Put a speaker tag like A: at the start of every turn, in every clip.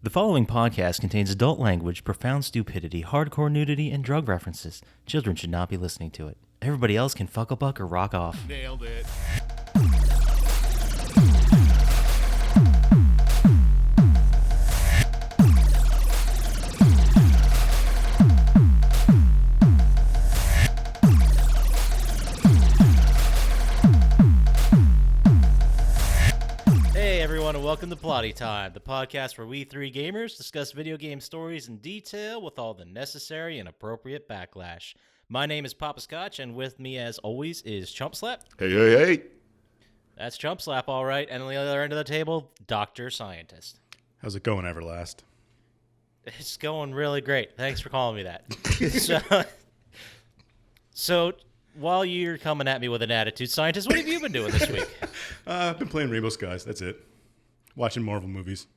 A: The following podcast contains adult language, profound stupidity, hardcore nudity, and drug references. Children should not be listening to it. Everybody else can fuck a buck or rock off.
B: Nailed it.
A: Welcome to Plotty Time, the podcast where we three gamers discuss video game stories in detail with all the necessary and appropriate backlash. My name is Poppascotch, and with me, as always, is Chump Slap.
B: Hey.
A: That's Chump Slap, all right. And on the other end of the table, Dr. Syintist.
C: How's it going, Everlast?
A: It's going really great. Thanks for calling me that. So, while you're coming at me with an attitude, Syintist, what have you been doing this week?
C: I've been playing Rainbow Skies. That's it. Watching Marvel movies.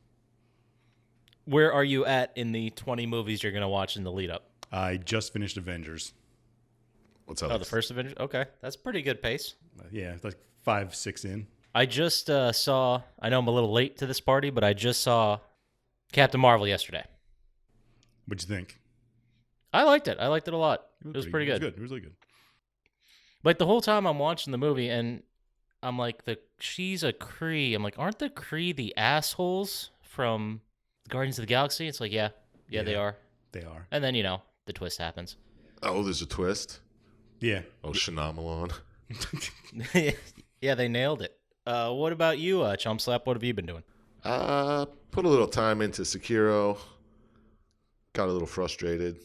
A: Where are you at in the 20 movies you're going to watch in the lead up?
C: I just finished Avengers.
B: What's up?
A: Oh, the first Avengers? Okay, that's pretty good pace.
C: Yeah, it's like 5-6 in.
A: I just saw, I know I'm a little late to this party, but I just saw Captain Marvel yesterday.
C: What'd you think?
A: I liked it. I liked it a lot. It was pretty good.
C: It was really good.
A: Like, the whole time I'm watching the movie, and I'm like, she's a Kree. I'm like, aren't the Kree the assholes from Guardians of the Galaxy? It's like, yeah, they are.
C: They are.
A: And then, the twist happens.
B: Oh, there's a twist?
C: Yeah.
B: Oh, Shinamalon.
A: Yeah, they nailed it. What about you, Chump Slap? What have you been doing?
B: Put a little time into Sekiro. Got a little frustrated.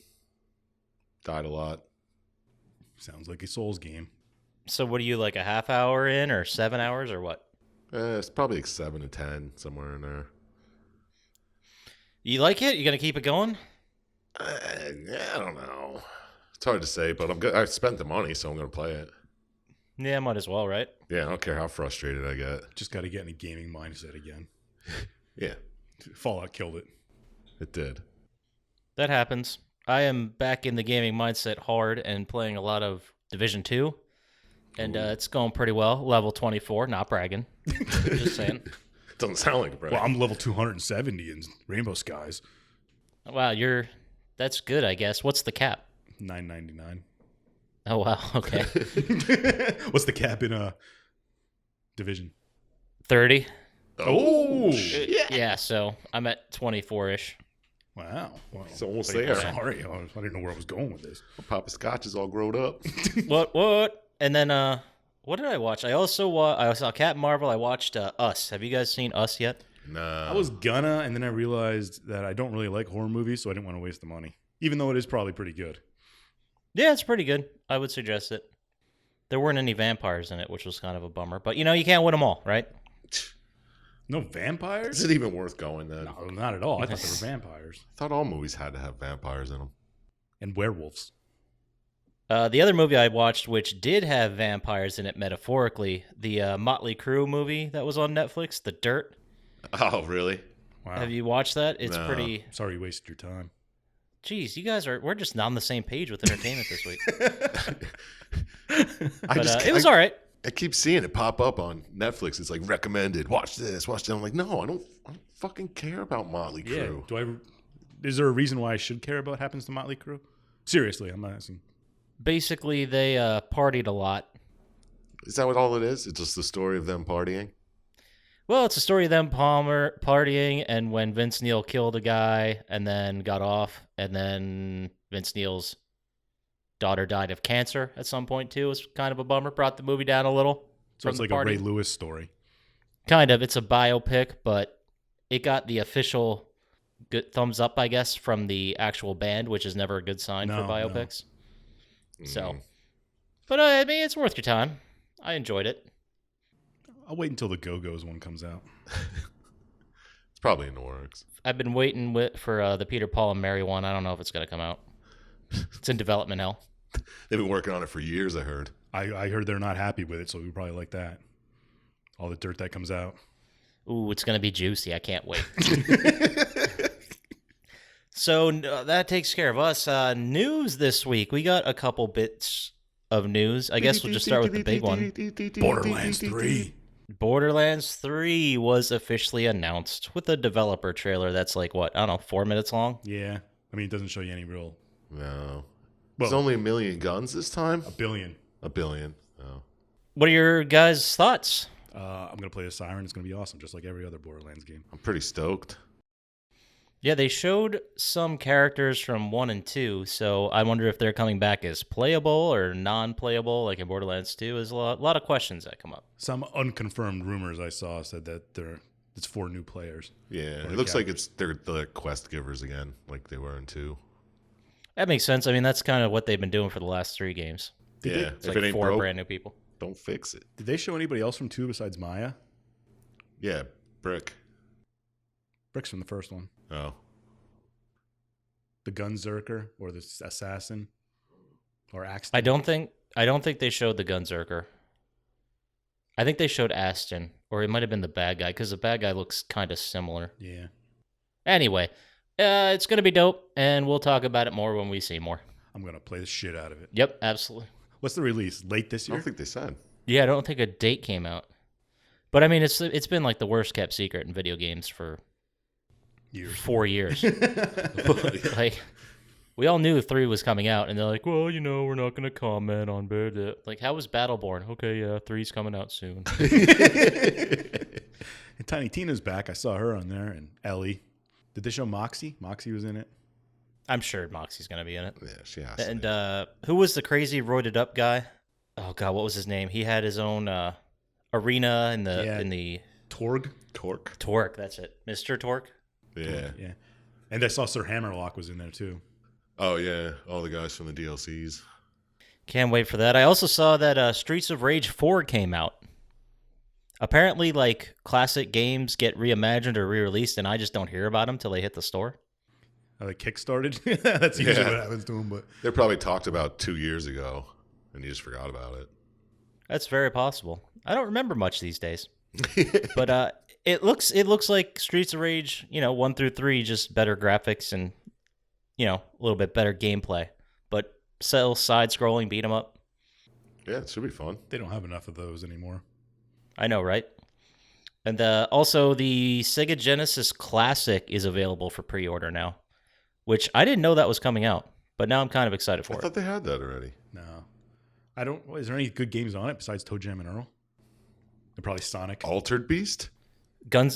B: Died a lot.
C: Sounds like a Souls game.
A: So what are you, like a half hour in or 7 hours or what?
B: It's probably like 7 to 10, somewhere in there.
A: You like it? You going to keep it going?
B: I don't know. It's hard to say, but I'm good. I spent the money, so I'm going to play it.
A: Yeah, might as well, right?
B: Yeah, I don't care how frustrated I get.
C: Just got to get in a gaming mindset again.
B: Yeah.
C: Fallout killed it.
B: It did.
A: That happens. I am back in the gaming mindset hard and playing a lot of Division 2. And it's going pretty well. Level 24, not bragging. Just saying.
B: Doesn't sound like a brag.
C: Well, I'm level 270 in Rainbow Skies.
A: Wow, that's good, I guess. What's the cap?
C: $9.99.
A: Oh, wow, okay.
C: What's the cap in Division?
A: 30.
C: Oh, shit.
A: Yeah, so I'm at 24-ish.
C: Wow.
B: It's almost there.
C: Sorry, I didn't know where I was going with this.
B: Poppascotch is all grown up.
A: What? And then, what did I watch? I also I saw Captain Marvel. I watched Us. Have you guys seen Us yet?
B: No.
C: I was gonna, and then I realized that I don't really like horror movies, so I didn't want to waste the money. Even though it is probably pretty good.
A: Yeah, it's pretty good. I would suggest it. There weren't any vampires in it, which was kind of a bummer. But, you can't win them all, right?
C: No vampires?
B: Is it even worth going then?
C: No, not at all. I thought they were vampires.
B: I thought all movies had to have vampires in them.
C: And werewolves.
A: The other movie I watched, which did have vampires in it metaphorically, the Motley Crue movie that was on Netflix, The Dirt.
B: Oh, really?
C: Wow.
A: Have you watched that? It's
B: No.
A: pretty...
C: Sorry you wasted your time.
A: Jeez, you guys we're just not on the same page with entertainment this week. It was all right.
B: I keep seeing it pop up on Netflix. It's like recommended. Watch this. Watch that. I'm like, no, I don't fucking care about Motley Crue.
C: Yeah. Is there a reason why I should care about what happens to Motley Crue? Seriously, I'm not asking.
A: Basically, they partied a lot.
B: Is that what all it is? It's just the story of them partying?
A: Well, it's a story of them partying, and when Vince Neil killed a guy and then got off, and then Vince Neil's daughter died of cancer at some point, too. It was kind of a bummer. Brought the movie down a little.
C: So it's like a Ray Lewis story.
A: Kind of. It's a biopic, but it got the official good thumbs up, I guess, from the actual band, which is never a good sign for biopics.
B: No.
A: So, but I mean, it's worth your time. I enjoyed it.
C: I'll wait until the Go-Go's one comes out.
B: It's probably in the works.
A: I've been waiting for the Peter, Paul, and Mary one. I don't know if it's going to come out. It's in development hell.
B: They've been working on it for years, I heard.
C: I heard they're not happy with it, so we probably like that. All the dirt that comes out.
A: Ooh, it's going to be juicy. I can't wait. So that takes care of us. News this week. We got a couple bits of news. I guess we'll just start with the big one.
C: Borderlands 3.
A: Borderlands 3 was officially announced with a developer trailer that's like, what, I don't know, 4 minutes long?
C: Yeah. I mean, it doesn't show you any real.
B: No.
C: Well,
B: It's only 1,000,000 guns this time?
C: a billion.
B: 1,000,000,000. Oh.
A: What are your guys' thoughts?
C: I'm going to play a Siren. It's going to be awesome, just like every other Borderlands game.
B: I'm pretty stoked.
A: Yeah, they showed some characters from 1 and 2, so I wonder if they're coming back as playable or non-playable, like in Borderlands 2. There's a lot of questions that come up.
C: Some unconfirmed rumors I saw said that it's 4 new players.
B: Yeah,
C: Or
B: it
C: the
B: looks like
C: characters.
B: they're the quest givers again, like they were in 2.
A: That makes sense. I mean, that's kind of what they've been doing for the last 3 games.
C: Did
B: Yeah,
C: they-
A: It's
B: if
A: like
B: it ain't
A: 4
B: broke,
A: brand new people.
B: don't fix it.
C: Did they show anybody else from 2 besides Maya?
B: Yeah, Brick.
C: Brick's from the first one.
B: Oh.
C: The Gunzerker or the Assassin or Axton.
A: I don't think they showed the Gunzerker. I think they showed Aston, or it might have been the bad guy, because the bad guy looks kind of similar.
C: Yeah.
A: Anyway, it's going to be dope, and we'll talk about it more when we see more.
C: I'm going to play the shit out of it.
A: Yep, absolutely.
C: What's the release? Late this
B: I
C: year?
B: don't think they said.
A: Yeah, I don't think a date came out. But I mean, it's been like the worst kept secret in video games for
C: Years.
A: 4 years. Like, we all knew 3 was coming out, and they're like, well, we're not going to comment on it. Like, how was Battleborn? Okay, yeah, 3's coming out soon.
C: And Tiny Tina's back. I saw her on there. And Ellie. Did they show Moxie? Moxie was in it.
A: I'm sure Moxie's going to be in it.
B: Yeah, she has to
A: And
B: be.
A: who was the crazy roided up guy? Oh God, what was his name? He had his own arena in the
C: Torg.
B: Torque.
A: Torque. That's it, Mr. Torque.
B: Yeah.
C: Yeah. And I saw Sir Hammerlock was in there too.
B: Oh, yeah. All the guys from the DLCs.
A: Can't wait for that. I also saw that Streets of Rage 4 came out. Apparently, like, classic games get reimagined or re-released, and I just don't hear about them till they hit the store.
C: They kickstarted. That's usually
B: Yeah.
C: what happens to them. But
B: They probably talked about 2 years ago, and you just forgot about it.
A: That's very possible. I don't remember much these days. But it looks like Streets of Rage, 1 through 3, just better graphics and a little bit better gameplay. But still side-scrolling beat 'em up.
B: Yeah, it should be fun.
C: they don't have enough of those anymore.
A: I know, right? And also the Sega Genesis Classic is available for pre-order now, which I didn't know that was coming out, but now I'm kind of excited
B: I
A: for it.
B: thought they had that already.
C: No. I don't. Is there any good games on it besides Toe Jam and Earl? And probably Sonic.
B: Altered Beast?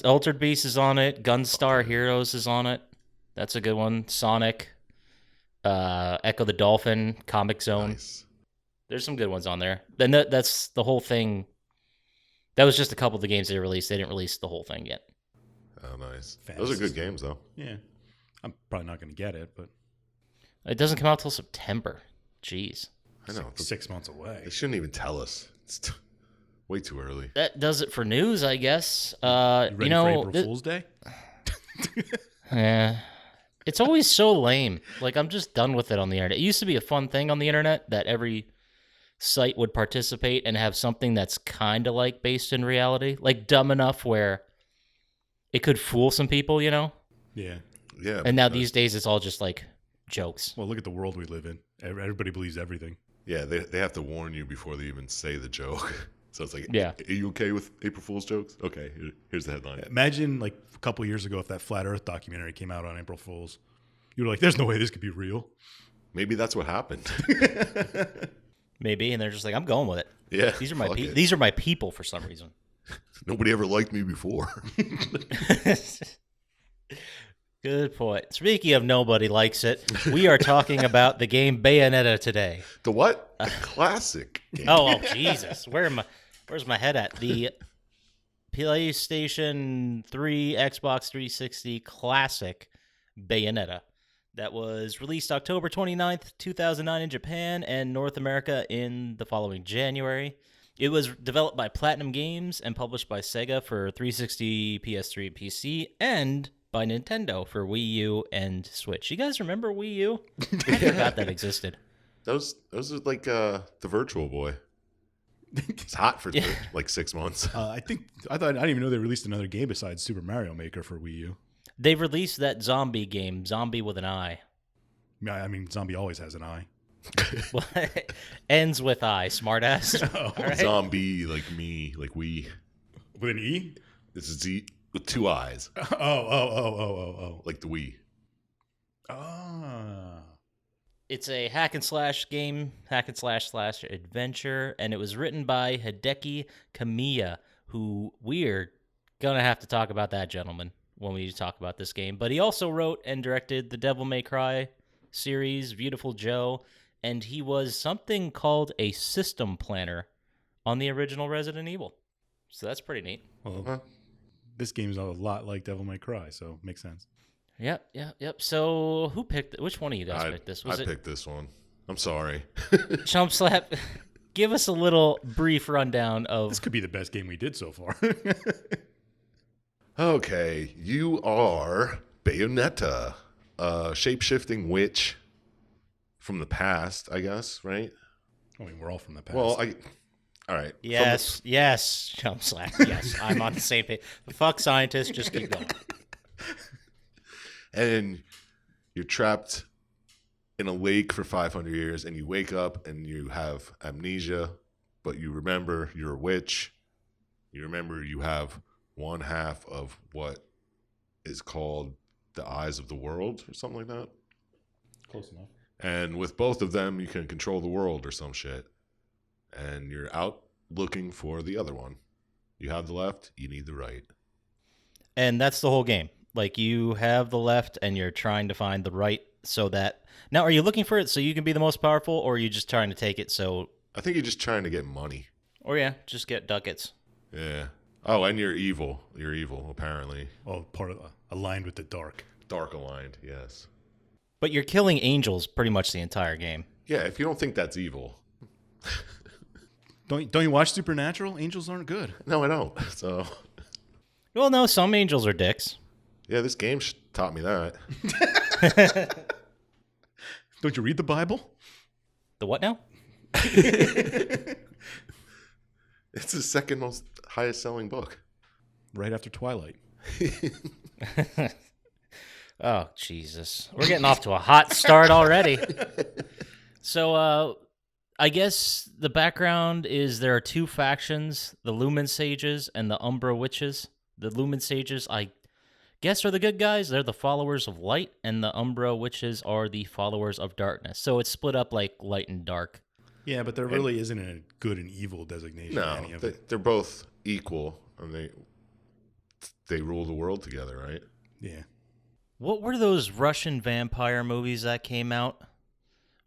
A: Altered Beast is on it. Gunstar Heroes is on it. That's a good one. Sonic, Echo the Dolphin, Comic Zone.
B: Nice.
A: There's some good ones on there. Then that's the whole thing. That was just a couple of the games they released. They didn't release the whole thing yet.
B: Oh, nice.
C: Fantasy
B: Those are good
C: stuff.
B: games, though.
C: Yeah. I'm probably not going to get it, but
A: It doesn't come out till September. Jeez.
B: I know.
C: 6 months away.
B: They shouldn't even tell us. It's way too early.
A: That does it for news, I guess.
C: You ready for April
A: thi-
C: Fool's Day?
A: Yeah. It's always so lame. Like, I'm just done with it on the internet. It used to be a fun thing on the internet that every site would participate and have something that's kind of like based in reality, like dumb enough where it could fool some people,
C: Yeah.
B: Yeah.
A: And now
B: but,
A: these days it's all just like jokes.
C: Well, look at the world we live in. Everybody believes everything.
B: Yeah, they have to warn you before they even say the joke. So it's like,
A: Yeah.
B: Are you okay with April Fool's jokes? Okay, here's the headline.
C: Imagine like a couple years ago if that Flat Earth documentary came out on April Fool's. You were like, there's no way this could be real.
B: Maybe that's what happened.
A: Maybe, and they're just like, I'm going with it.
B: Yeah.
A: These are my
B: fuck it.
A: these are my people for some reason.
B: Nobody ever liked me before.
A: Good point. Speaking of nobody likes it, we are talking about the game Bayonetta today.
B: The what? Classic. game.
A: Oh, Jesus. Where's my head at? The PlayStation 3, Xbox 360 classic Bayonetta that was released October 29th, 2009 in Japan and North America in the following January. It was developed by Platinum Games and published by Sega for 360, PS3, and PC, and by Nintendo for Wii U and Switch. You guys remember Wii U? I forgot that existed.
B: Those are like the Virtual Boy. It's hot for
A: Yeah.
B: like 6 months.
C: I didn't even know they released another game besides Super Mario Maker for Wii U.
A: They released that zombie game, Zombie with an I.
C: I mean, Zombie always has an eye.
A: Well, ends with I, smartass.
C: Oh,
A: All right.
B: Zombie like me, like we.
C: With an E?
B: It's Z with 2 eyes,
C: Oh.
B: like the Wii.
C: Ah.
A: It's a hack and slash game, hack and slash adventure, and it was written by Hideki Kamiya, who we're gonna have to talk about that gentleman when we talk about this game. But he also wrote and directed the Devil May Cry series, Beautiful Joe, and he was something called a system planner on the original Resident Evil. So that's pretty neat.
C: Well, this game's a lot like Devil May Cry, so makes sense.
A: Yep. So who picked? Which one of you guys picked this?
B: I picked this one. I'm sorry.
A: Chump Slap? Give us a little brief rundown of.
C: This could be the best game we did so far.
B: Okay, you are Bayonetta, a shape-shifting witch from the past, I guess, right?
C: I mean, we're all from the past.
B: Well, all right.
A: Yes, Chump Slap. Yes, I'm on the same page. The fuck Syintist, just keep going.
B: And you're trapped in a lake for 500 years, and you wake up and you have amnesia, but you remember you're a witch. You remember you have one half of what is called the eyes of the world or something like that.
C: Close enough.
B: And with both of them, you can control the world or some shit. And you're out looking for the other one. You have the left, you need the right.
A: And that's the whole game. Like, you have the left and you're trying to find the right so that... Now, are you looking for it so you can be the most powerful, or are you just trying to take it so...
B: I think you're just trying to get money.
A: Or, yeah, just get ducats.
B: Yeah. Oh, and you're evil. You're evil, apparently.
C: Oh, part of aligned with the dark.
B: Dark aligned, yes.
A: But you're killing angels pretty much the entire game.
B: Yeah, if you don't think that's evil.
C: Don't you watch Supernatural? Angels aren't good.
B: No, I don't. So,
A: Well, no, some angels are dicks.
B: yeah, this game taught me that.
C: Don't you read the Bible?
A: The what now?
B: It's the second most highest selling book.
C: Right after Twilight.
A: Oh, Jesus. We're getting off to a hot start already. So, I guess the background is there are two factions, the Lumen Sages and the Umbra Witches. The Lumen Sages, I guess, are the good guys. They're the followers of light, and the Umbra Witches are the followers of darkness. So it's split up like light and dark.
C: Yeah, but there really isn't a good and evil designation in
B: No,
C: any of it.
B: they're both equal, and they rule the world together, right?
C: Yeah.
A: What were those Russian vampire movies that came out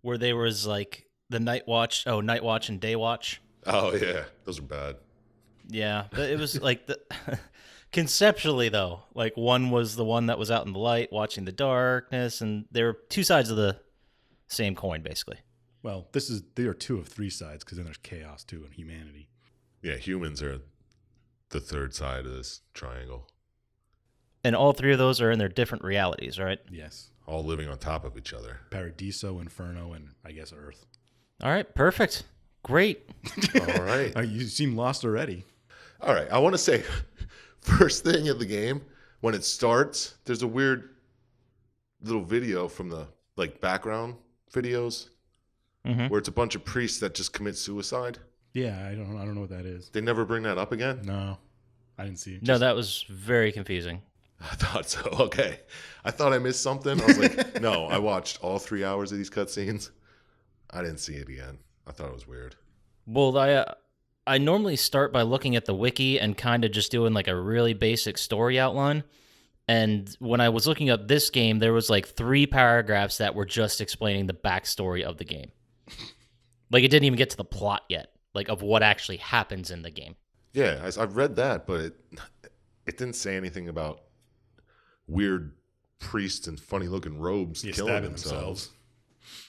A: where there was like the Night Watch and Day Watch?
B: Oh, yeah. Those are bad.
A: Yeah, but it was like the conceptually though, like one was the one that was out in the light watching the darkness, and they were two sides of the same coin basically.
C: Well, they are two of three sides, because then there's chaos too and humanity.
B: Yeah, humans are the third side of this triangle.
A: And all three of those are in their different realities, right?
C: Yes.
B: All living on top of each other.
C: Paradiso, Inferno, and I guess Earth.
A: All right, perfect. Great.
B: All right.
C: You seem lost already.
B: All right. I want to say, first thing in the game, when it starts, there's a weird little video from the background videos where it's a bunch of priests that just commit suicide.
C: Yeah, I don't know what that is.
B: They never bring that up again?
C: No, I didn't see it.
A: No, that was very confusing.
B: I thought so. Okay. I thought I missed something. I was like, no, I watched all 3 hours of these cutscenes. I didn't see it again. I thought it was weird.
A: Well, I normally start by looking at the wiki and kind of just doing like a really basic story outline. And when I was looking up this game, there was like 3 paragraphs that were just explaining the backstory of the game. Like, it didn't even get to the plot yet, like of what actually happens in the game.
B: Yeah, I've read that, but it didn't say anything about weird priests in funny-looking robes killing themselves.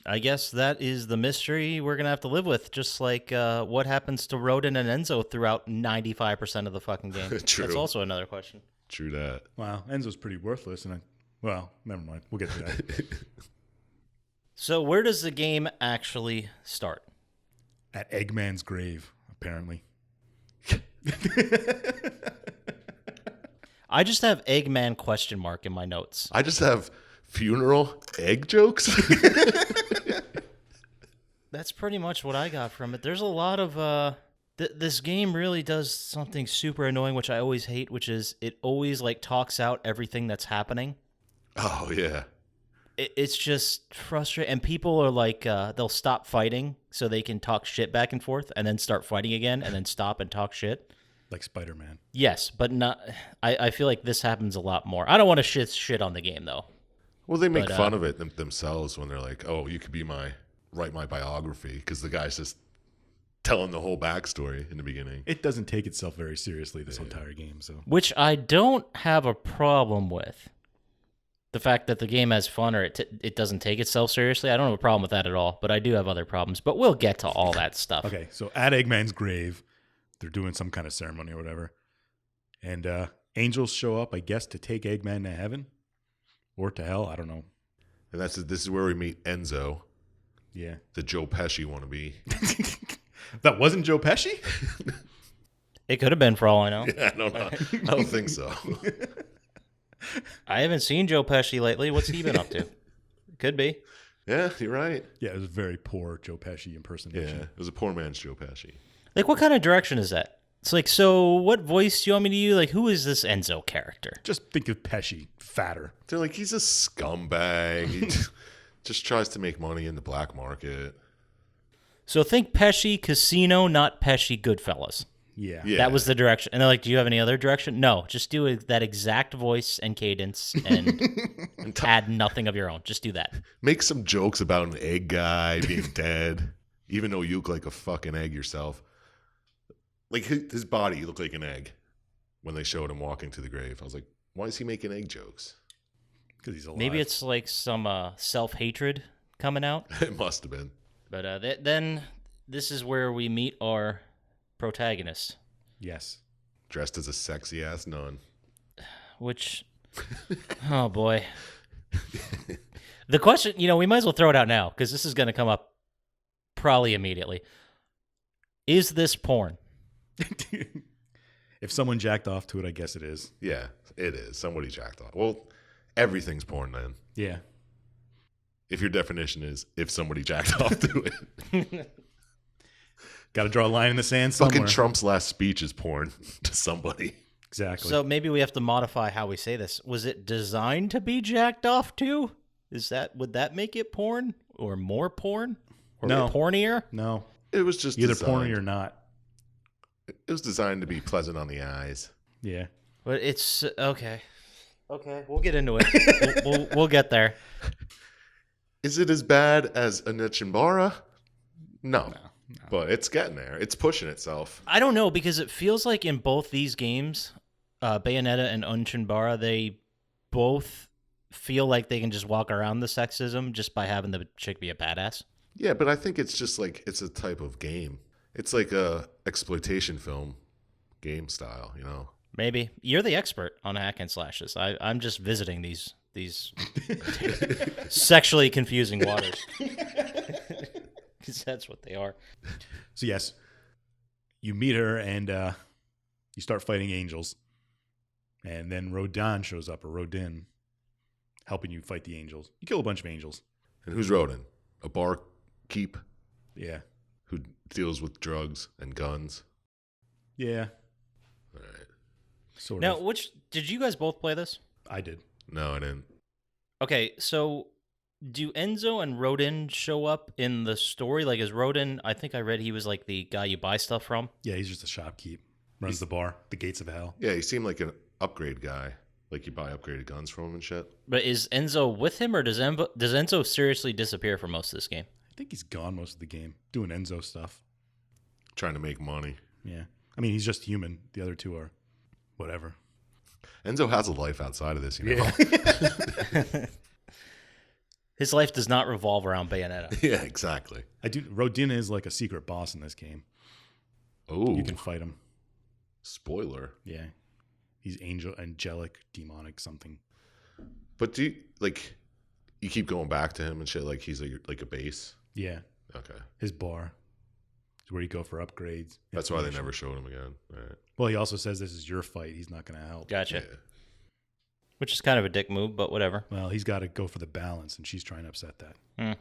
A: I guess that is the mystery we're going to have to live with, just like what happens to Rodin and Enzo throughout 95% of the fucking game.
B: True.
A: That's also another question.
B: True that.
C: Wow, Enzo's pretty worthless, and well, never mind. We'll get to that.
A: So where does the game actually start?
C: At Eggman's grave, apparently.
A: I just have Eggman question mark in my notes.
B: I just have funeral egg jokes.
A: That's pretty much what I got from it. There's a lot of This game really does something super annoying, which I always hate, which is it always like talks out everything that's happening.
B: Oh yeah.
A: It's just frustrating. And people are like, they'll stop fighting so they can talk shit back and forth and then start fighting again and then stop and talk shit.
C: Like Spider-Man.
A: Yes, but not. I feel like this happens a lot more. I don't want to shit on the game, though.
B: Well, they make
A: But,
B: fun of it themselves when they're like, "Oh, you could be write my biography," because the guy's just telling the whole backstory in the beginning.
C: It doesn't take itself very seriously, this entire game. So
A: Which I don't have a problem with. The fact that the game has fun or it doesn't take itself seriously, I don't have a problem with that at all. But I do have other problems. But we'll get to all that stuff.
C: Okay, so at Eggman's grave, they're doing some kind of ceremony or whatever. And angels show up, I guess, to take Eggman to heaven or to hell. I don't know.
B: And this is where we meet Enzo,
C: Yeah.
B: the Joe Pesci wannabe.
C: That wasn't Joe Pesci?
A: It could have been for all I know.
B: I don't know. I don't think so.
A: I haven't seen Joe Pesci lately. What's he been up to? Could be.
B: Yeah, you're right.
C: Yeah, it was a very poor Joe Pesci impersonation.
B: Yeah, it was a poor man's Joe Pesci.
A: Like, what kind of direction is that? It's like, so what voice do you want me to use? Like, who is this Enzo character?
C: Just think of Pesci, fatter.
B: They're like, he's a scumbag. He just tries to make money in the black market.
A: So think Pesci Casino, not Pesci Goodfellas.
C: Yeah.
B: Yeah.
A: That was the direction. And they're like, do you have any other direction? No, just do that exact voice and cadence and add nothing of your own. Just do that.
B: Make some jokes about an egg guy being dead, even though you look like a fucking egg yourself. Like his body looked like an egg when they showed him walking to the grave. I was like, why is he making egg jokes?
C: Because he's alive.
A: Maybe it's like some self-hatred coming out.
B: It must have been.
A: But then this is where we meet our protagonist,
C: Yes.
B: Dressed as a sexy ass nun.
A: which, oh boy. The question, we might as well throw it out now because this is going to come up probably immediately. Is this porn?
C: If someone jacked off to it, I guess it is.
B: Yeah, it is. Somebody jacked off. Well, everything's porn then.
C: Yeah.
B: If your definition is if somebody jacked off to it.
C: Got to draw a line in the sand somewhere.
B: Fucking Trump's last speech is porn to somebody.
C: Exactly.
A: So maybe we have to modify how we say this. Was it designed to be jacked off to? Would that make it porn or more porn or
C: No.
A: pornier?
C: No.
B: It was just
C: Either
B: designed.
C: porny or not.
B: It was designed to be pleasant on the eyes.
C: Yeah.
A: But it's okay. Okay, we'll get into it. we'll get there.
B: Is it as bad as Anichimbara? No. But it's getting there. It's pushing itself.
A: I don't know because it feels like in both these games, Bayonetta and Unchinbara, they both feel like they can just walk around the sexism just by having the chick be a badass.
B: Yeah, but I think it's just like it's a type of game. It's like a exploitation film game style,
A: Maybe you're the expert on hack and slashes. I'm just visiting these sexually confusing waters because that's what they are.
C: So, yes, you meet her and you start fighting angels. And then Rodin shows up, or Rodin, helping you fight the angels. You kill a bunch of angels.
B: And who's Rodin? A barkeep
C: Yeah.
B: who deals with drugs and guns.
C: Yeah.
B: All right.
C: Sort
A: Now,
C: of.
A: did you guys both play this?
C: I did.
B: No, I didn't.
A: Okay, so do Enzo and Rodin show up in the story? Like, is Rodin, I think I read he was like the guy you buy stuff from.
C: Yeah, he's just a shopkeep. Runs the bar, the gates of hell.
B: Yeah, he seemed like an upgrade guy. Like you buy upgraded guns from him and shit.
A: But is Enzo with him, or does Enzo seriously disappear for most of this game?
C: I think he's gone most of the game, doing Enzo stuff.
B: Trying to make money.
C: Yeah. I mean, he's just human. The other two are whatever.
B: Enzo has a life outside of this, you know?
A: His life does not revolve around Bayonetta.
B: Yeah, exactly.
C: Rodin is like a secret boss in this game.
B: Oh,
C: You can fight him.
B: spoiler.
C: Yeah. He's angelic, demonic, something.
B: But do you keep going back to him and shit like he's like a base?
C: Yeah.
B: Okay.
C: His bar is where you go for upgrades.
B: That's why they
C: information.
B: never showed him again. All right.
C: Well, he also says this is your fight. He's not going to help.
A: Gotcha.
B: Yeah.
A: Which is kind of a dick move, but whatever.
C: Well, he's got to go for the balance, and she's trying to upset that.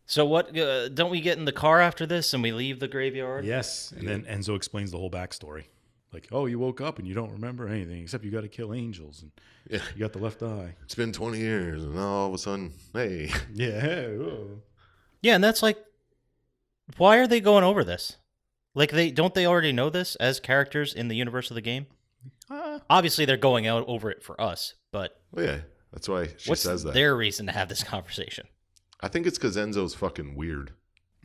A: So what? Don't we get in the car after this and we leave the graveyard?
C: Yes. And then Enzo explains the whole backstory. Like, oh, you woke up and you don't remember anything except you got to kill angels and
B: Yeah.
C: you got the left eye.
B: It's been 20 years, and all of a sudden, hey.
C: Yeah.
A: Yeah, and that's like, why are they going over this? Like, they already know this as characters in the universe of the game? Obviously, they're going out over it for us, but
B: Well, yeah, that's why she
A: what's
B: says that.
A: their reason to have this conversation?
B: I think it's because Enzo's fucking weird.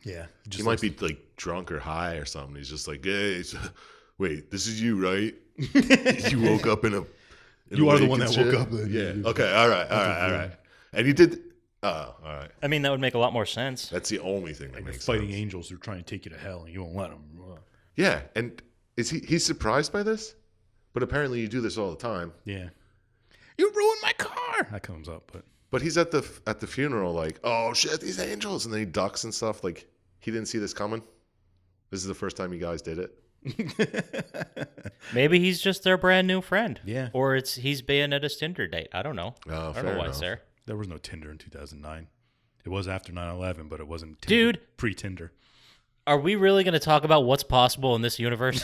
C: Yeah.
B: He might be like drunk or high or something. He's just like, hey, wait, this is you, right? You woke up in a.
C: You are the
B: lake
C: one
B: and
C: that
B: shit?
C: woke up.
B: Yeah. Okay. All right. And he did. Oh, all right.
A: I mean, that would make a lot more sense.
B: That's the only thing that
C: And you're
B: makes
C: fighting
B: sense.
C: angels who are trying to take you to hell and you won't let them.
B: Yeah, and he's surprised by this? But apparently you do this all the time.
C: Yeah. You ruined my car. That comes up,
B: But he's at the funeral like, oh shit, these angels, and then he ducks and stuff. Like he didn't see this coming. This is the first time you guys did it.
A: Maybe he's just their brand new friend.
C: Yeah.
A: Or he's Bayonetta's Tinder date. I don't know.
B: Oh,
A: I
B: fair
A: don't know why
B: enough.
A: it's there.
C: There was no Tinder in 2009. It was after 9/11, but it wasn't
A: Dude.
C: pre-Tinder.
A: Are we really going to talk about what's possible in this universe?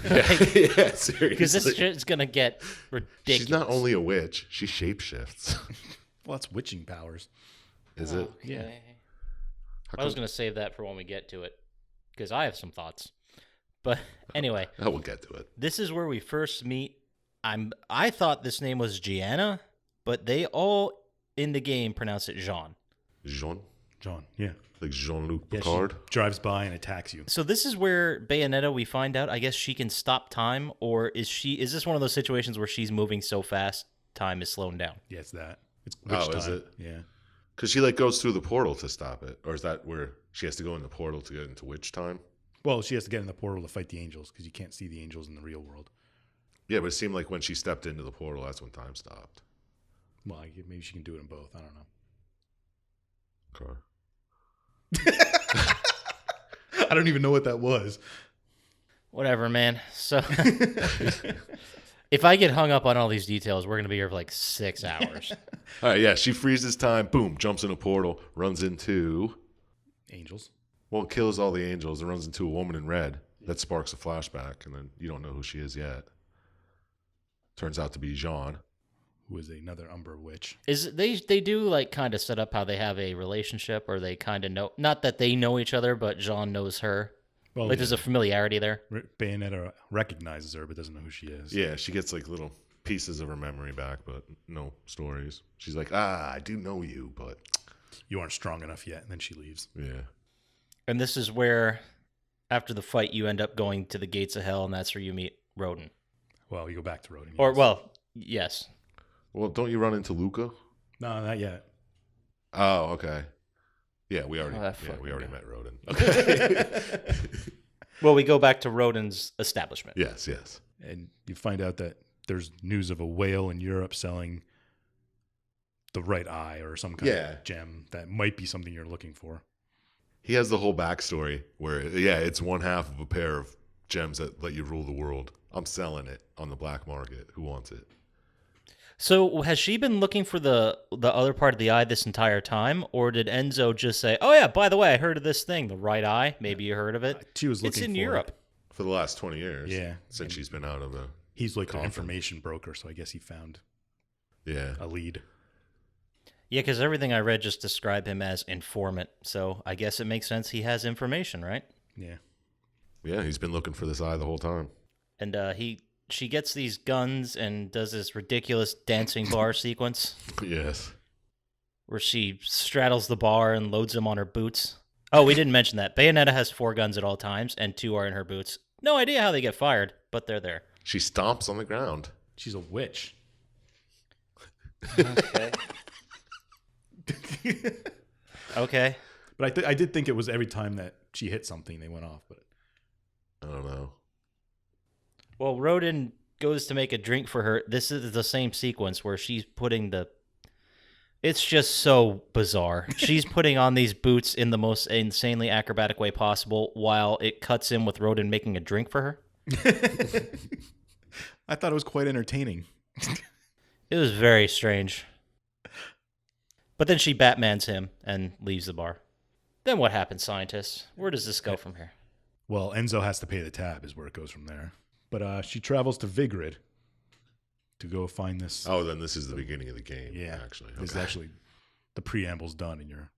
B: Yeah, seriously.
A: Because this shit's going to get ridiculous.
B: She's not only a witch; she shapeshifts.
C: Well, that's witching powers.
B: Is it?
C: Yeah.
A: I was going to save that for when we get to it, because I have some thoughts. But anyway,
B: I will get to it.
A: this is where we first meet. I thought this name was Gianna, but they all in the game pronounce it Jean.
B: Jean,
C: John, yeah.
B: like Jean-Luc
C: Yeah,
B: Picard.
C: she drives by and attacks you.
A: So this is where Bayonetta, we find out, I guess she can stop time, or is this one of those situations where she's moving so fast time is slowing down?
C: Yeah, it's that. It's witch
B: Oh,
C: time.
B: is it?
C: Yeah.
B: Because she like goes through the portal to stop it, or is that where she has to go in the portal to get into witch time?
C: Well, she has to get in the portal to fight the angels because you can't see the angels in the real world.
B: Yeah, but it seemed like when she stepped into the portal, that's when time stopped.
C: Well, maybe she can do it in both. I don't know.
B: Okay.
C: I don't even know what that was.
A: Whatever, man. So if I get hung up on all these details, we're going to be here for like 6 hours.
B: All right, yeah, she freezes time, boom, jumps in a portal, runs into,
C: Angels.
B: well, kills all the angels and runs into a woman in red. That sparks a flashback, and then you don't know who she is yet. Turns out to be Jean.
C: Who is another Umber witch.
A: They do like kind of set up how they have a relationship, or they kind of know, not that they know each other, but Jean knows her.
C: Well,
A: Like there's a familiarity there.
C: Bayonetta recognizes her but doesn't know who she is.
B: Yeah, she gets like little pieces of her memory back, but no stories. She's like, I do know you, but
C: You aren't strong enough yet, and then she leaves.
B: yeah.
A: And this is where, after the fight, you end up going to the gates of hell, and that's where you meet Rodin.
C: Well, you go back to Rodin.
A: Or,
C: yes.
A: well, yes.
B: Well, don't you run into Luca?
C: No, not yet.
B: Oh, okay. Yeah, we already
A: that
B: we already
A: fucking
B: met Rodin. Okay.
A: Well, we go back to Rodin's establishment.
B: yes.
C: And you find out that there's news of a whale in Europe selling the right eye or some kind
B: Yeah.
C: of gem that might be something you're looking for.
B: He has the whole backstory where, yeah, it's one half of a pair of gems that let you rule the world. I'm selling it on the black market. Who wants it?
A: So has she been looking for the other part of the eye this entire time, or did Enzo just say, "Oh yeah, by the way, I heard of this thing, the right eye. Maybe you heard of it.
C: She was
A: It's
C: looking
A: in
C: for
A: Europe."
C: it.
B: For the last 20 years.
C: Yeah.
B: Since
C: And
B: she's been out of the.
C: He's like the
B: Coffin.
C: information broker, so I guess he found
B: Yeah.
C: a lead.
A: Yeah, because everything I read just described him as informant. So I guess it makes sense he has information, right?
C: Yeah.
B: Yeah, he's been looking for this eye the whole time.
A: And she gets these guns and does this ridiculous dancing bar sequence
B: Yes.
A: where she straddles the bar and loads them on her boots. Oh, we didn't mention that. Bayonetta has 4 guns at all times, and 2 are in her boots. No idea how they get fired, but they're there.
B: She stomps on the ground.
C: She's a witch.
A: Okay. Okay.
C: But I did think it was every time that she hit something, they went off. But
B: I don't know.
A: Well, Rodin goes to make a drink for her. This is the same sequence where she's putting the... It's just so bizarre. She's putting on these boots in the most insanely acrobatic way possible while it cuts in with Rodin making a drink for her.
C: I thought it was quite entertaining.
A: It was very strange. But then she Batmans him and leaves the bar. Then what happens, scientists? Where does this go from here?
C: Well, Enzo has to pay the tab is where it goes from there. But she travels to Vigrid to go find this.
B: Oh, then this is the beginning of the game.
C: Yeah,
B: actually.
C: This is actually the preamble's done, and you're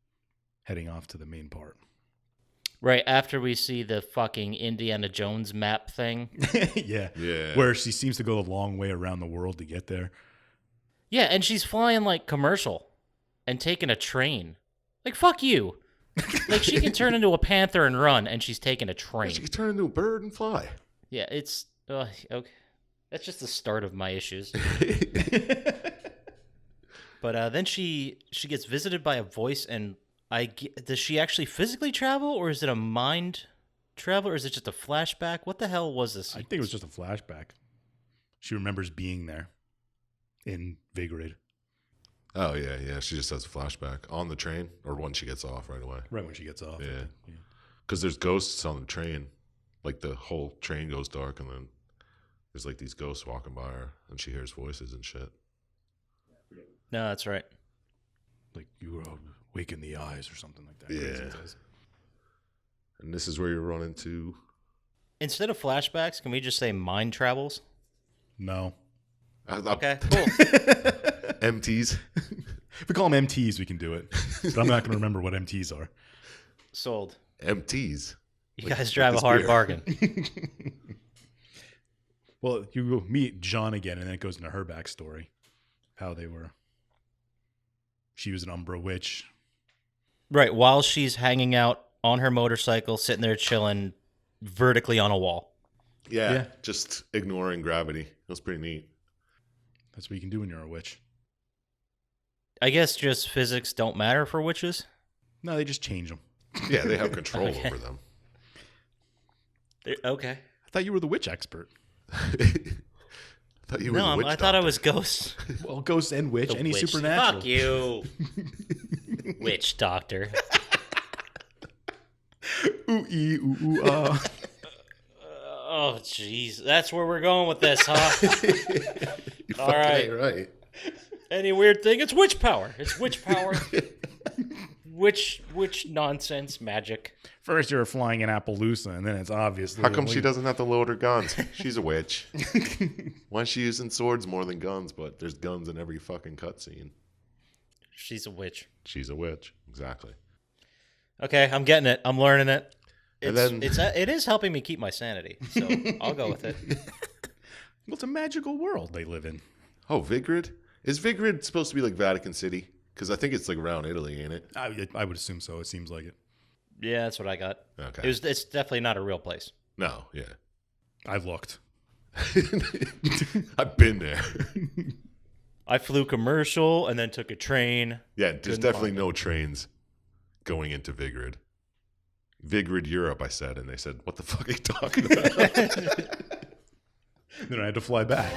C: heading off to the main part.
A: Right after we see the fucking Indiana Jones map thing.
C: Yeah.
B: Yeah.
C: Where she seems to go a long way around the world to get there.
A: Yeah, and she's flying like commercial and taking a train. Like, fuck you. Like, she can turn into a panther and run, and she's taking a train.
B: She can turn into a bird and fly.
A: Yeah, it's okay. That's just the start of my issues. But then she gets visited by a voice, and does she actually physically travel, or is it a mind travel, or is it just a flashback? What the hell was this?
C: I think it was just a flashback. She remembers being there in Vigrid.
B: Oh, yeah. She just has a flashback on the train or when she gets off right away.
C: Right when she gets off.
B: Yeah. Because there's ghosts on the train. Like the whole train goes dark and then there's like these ghosts walking by her and she hears voices and shit.
A: No, that's right.
C: Like you awaken the eyes or something like that.
B: Yeah. And this is where you run into...
A: Instead of flashbacks, can we just say mind travels?
C: No.
A: Okay, cool.
B: MTs.
C: If we call them MTs, we can do it. But I'm not going to remember what MTs are.
A: Sold.
B: MTs.
A: You guys drive a hard bargain.
C: Well, you go meet John again, and then it goes into her backstory. How they were. She was an Umbra witch.
A: Right, while she's hanging out on her motorcycle, sitting there chilling vertically on a wall.
B: Yeah. Just ignoring gravity. It was pretty neat.
C: That's what you can do when you're a witch.
A: I guess just physics don't matter for witches?
C: No, they just change them.
B: Yeah, they have control over them.
A: Okay.
C: I thought you were the witch expert.
B: I thought you were the witch
A: I thought I was ghost.
C: Well, ghost and witch, any
A: witch.
C: supernatural.
A: Fuck you. Witch doctor.
C: Ooh-ee, ooh-ooh, ah.
A: Oh, jeez. That's where we're going with this, huh?
B: You
A: All
B: fucking
A: right.
B: ain't right.
A: Any weird thing? It's witch power. It's witch power. Witch nonsense magic.
C: First you're flying in Appaloosa, and then it's obviously...
B: How come she doesn't have to load her guns? She's a witch. Why is she using swords more than guns? But there's guns in every fucking cutscene.
A: She's a witch.
B: She's a witch. Exactly.
A: Okay, I'm getting it. I'm learning it.
B: And then-
A: It is helping me keep my sanity, so I'll go with it.
C: Well, it's a magical world they live in.
B: Oh, Vigrid? Is Vigrid supposed to be like Vatican City? Because I think it's like around Italy, ain't it?
C: I would assume so. It seems like it.
A: Yeah, that's what I got.
B: Okay.
A: It's definitely not a real place.
B: No, yeah.
C: I've looked.
B: I've been there.
A: I flew commercial and then took a train.
B: Yeah, there's
A: Couldn't
B: definitely
A: find
B: no trains going into Vigrid. Vigrid, Europe, I said, and they said, what the fuck are you talking about?
C: Then I had to fly back.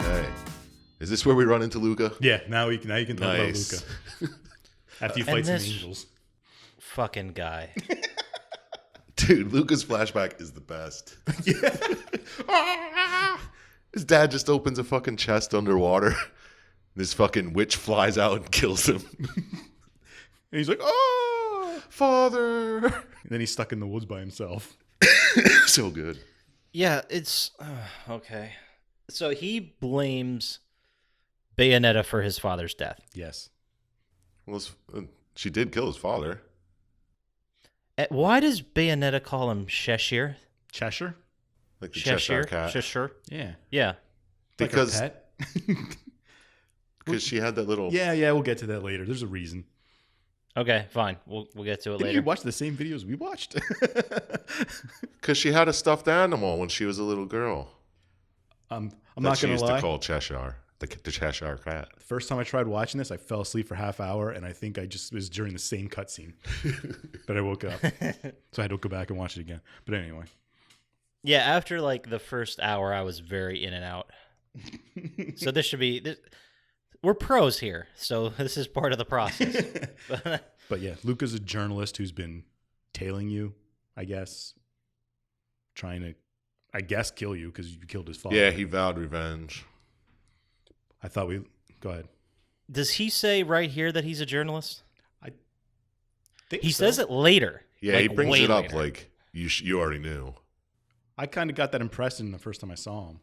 B: Okay. Is this where we run into Luca?
C: Yeah, now you can talk
B: Nice.
C: about Luca. After you
A: And
C: fight some
A: this-
C: angels.
A: Fucking guy.
B: Dude, Luca's flashback is the best. His dad just opens a fucking chest underwater. This fucking witch flies out and kills him.
C: And he's like, oh!
B: Father!
C: And then he's stuck in the woods by himself.
B: So good.
A: Yeah, it's okay. So he blames Bayonetta for his father's death.
C: Yes.
B: Well, she did kill his father.
A: Why does Bayonetta call him Cheshire?
C: Cheshire?
B: Like the Cheshire Cat.
A: Cheshire.
C: Yeah.
A: Yeah.
B: Because
C: Like her pet?
B: she had that little...
C: Yeah, we'll get to that later. There's a reason.
A: Okay, fine. We'll get to it
C: Did
A: later.
C: you watch the same videos we watched?
B: Because she had a stuffed animal when she was a little girl.
C: I'm
B: That
C: not
B: she
C: going
B: used
C: to lie.
B: to call Cheshire. The Cheshire Cat.
C: The first time I tried watching this, I fell asleep for half hour, and I think I just was during the same cutscene. But I woke up. So I had to go back and watch it again. But anyway.
A: Yeah, after like the first hour, I was very in and out. So this should be... we're pros here, so this is part of the process.
C: But yeah, Luca's a journalist who's been tailing you, I guess. Trying to, I guess, kill you because you killed his father.
B: Yeah, he vowed revenge.
C: Go ahead.
A: Does he say right here that he's a journalist? He
C: so.
A: says it later.
B: Yeah,
A: like,
B: he brings
A: way
B: it up
A: later.
B: like you already knew.
C: I kind of got that impression the first time I saw him.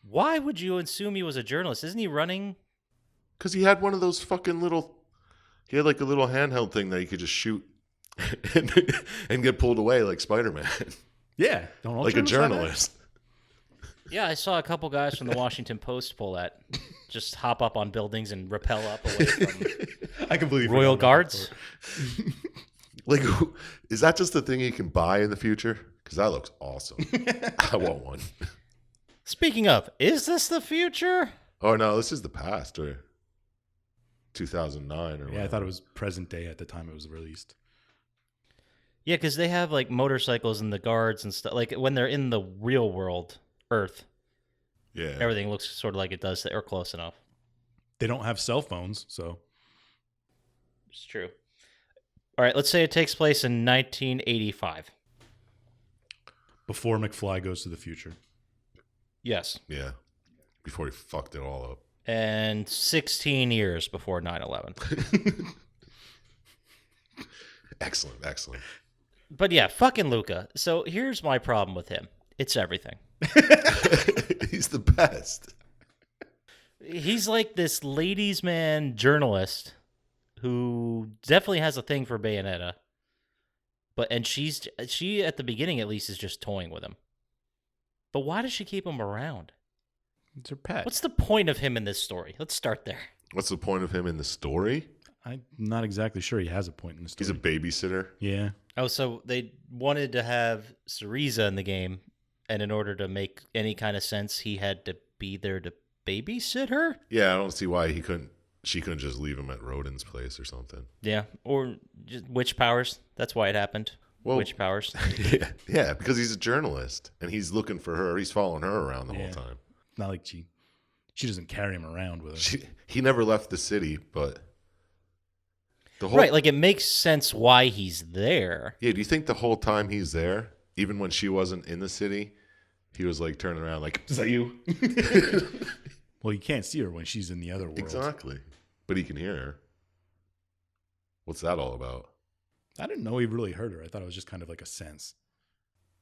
A: Why would you assume he was a journalist? Isn't he running?
B: Because he had one of those fucking little. He had like a little handheld thing that he could just shoot and get pulled away like Spider-Man,
C: Yeah, don't all
B: like a
C: journalists have that?
B: journalist.
A: Yeah, I saw a couple guys from the Washington Post pull that. Just hop up on buildings and rappel up away from
C: I completely
A: Royal
C: forgot about that
A: Guards.
B: Like, is that just the thing he can buy in the future? Because that looks awesome. I want one.
A: Speaking of, is this the future?
B: Oh no, this is the past, or 2009, or
C: part. Yeah, I
B: whatever.
C: thought it was present day at the time it was released.
A: Yeah, because they have like motorcycles and the guards and stuff. Like when they're in the real world, Earth,
B: Yeah,
A: everything looks sort of like it does, or close enough.
C: They don't have cell phones, so
A: It's true. All right, let's say it takes place in 1985.
C: before McFly goes to the future.
A: Yes.
B: yeah. Before he fucked it all up.
A: And 16 years before 9/11.
B: Excellent.
A: But yeah, fucking Luca. So here's my problem with him. It's everything.
B: He's the best.
A: He's like this ladies' man journalist who definitely has a thing for Bayonetta. And she at the beginning at least is just toying with him. But why does she keep him around?
C: It's her pet.
A: What's the point of him in this story? Let's start there.
B: What's the point of him in the story?
C: I'm not exactly sure he has a point in the
B: He's
C: story.
B: a babysitter.
C: Yeah.
A: Oh, so they wanted to have Syriza in the game, and in order to make any kind of sense, he had to be there to babysit her?
B: Yeah, I don't see why she couldn't just leave him at Rodin's place or something.
A: Yeah, or just witch powers. That's why it happened.
B: Well,
A: Witch powers.
B: yeah, because he's a journalist and he's looking for her. He's following her around the
C: Yeah.
B: whole time.
C: Not like she doesn't carry him around with her.
B: He never left the city, but the whole
A: Right, like it makes sense why he's there.
B: Yeah, do you think the whole time he's there, even when she wasn't in the city, he was like turning around like, "Is that you?"
C: Well, you can't see her when she's in the other world.
B: Exactly. But he can hear her. What's that all about?
C: I didn't know he really heard her. I thought it was just kind of like a sense.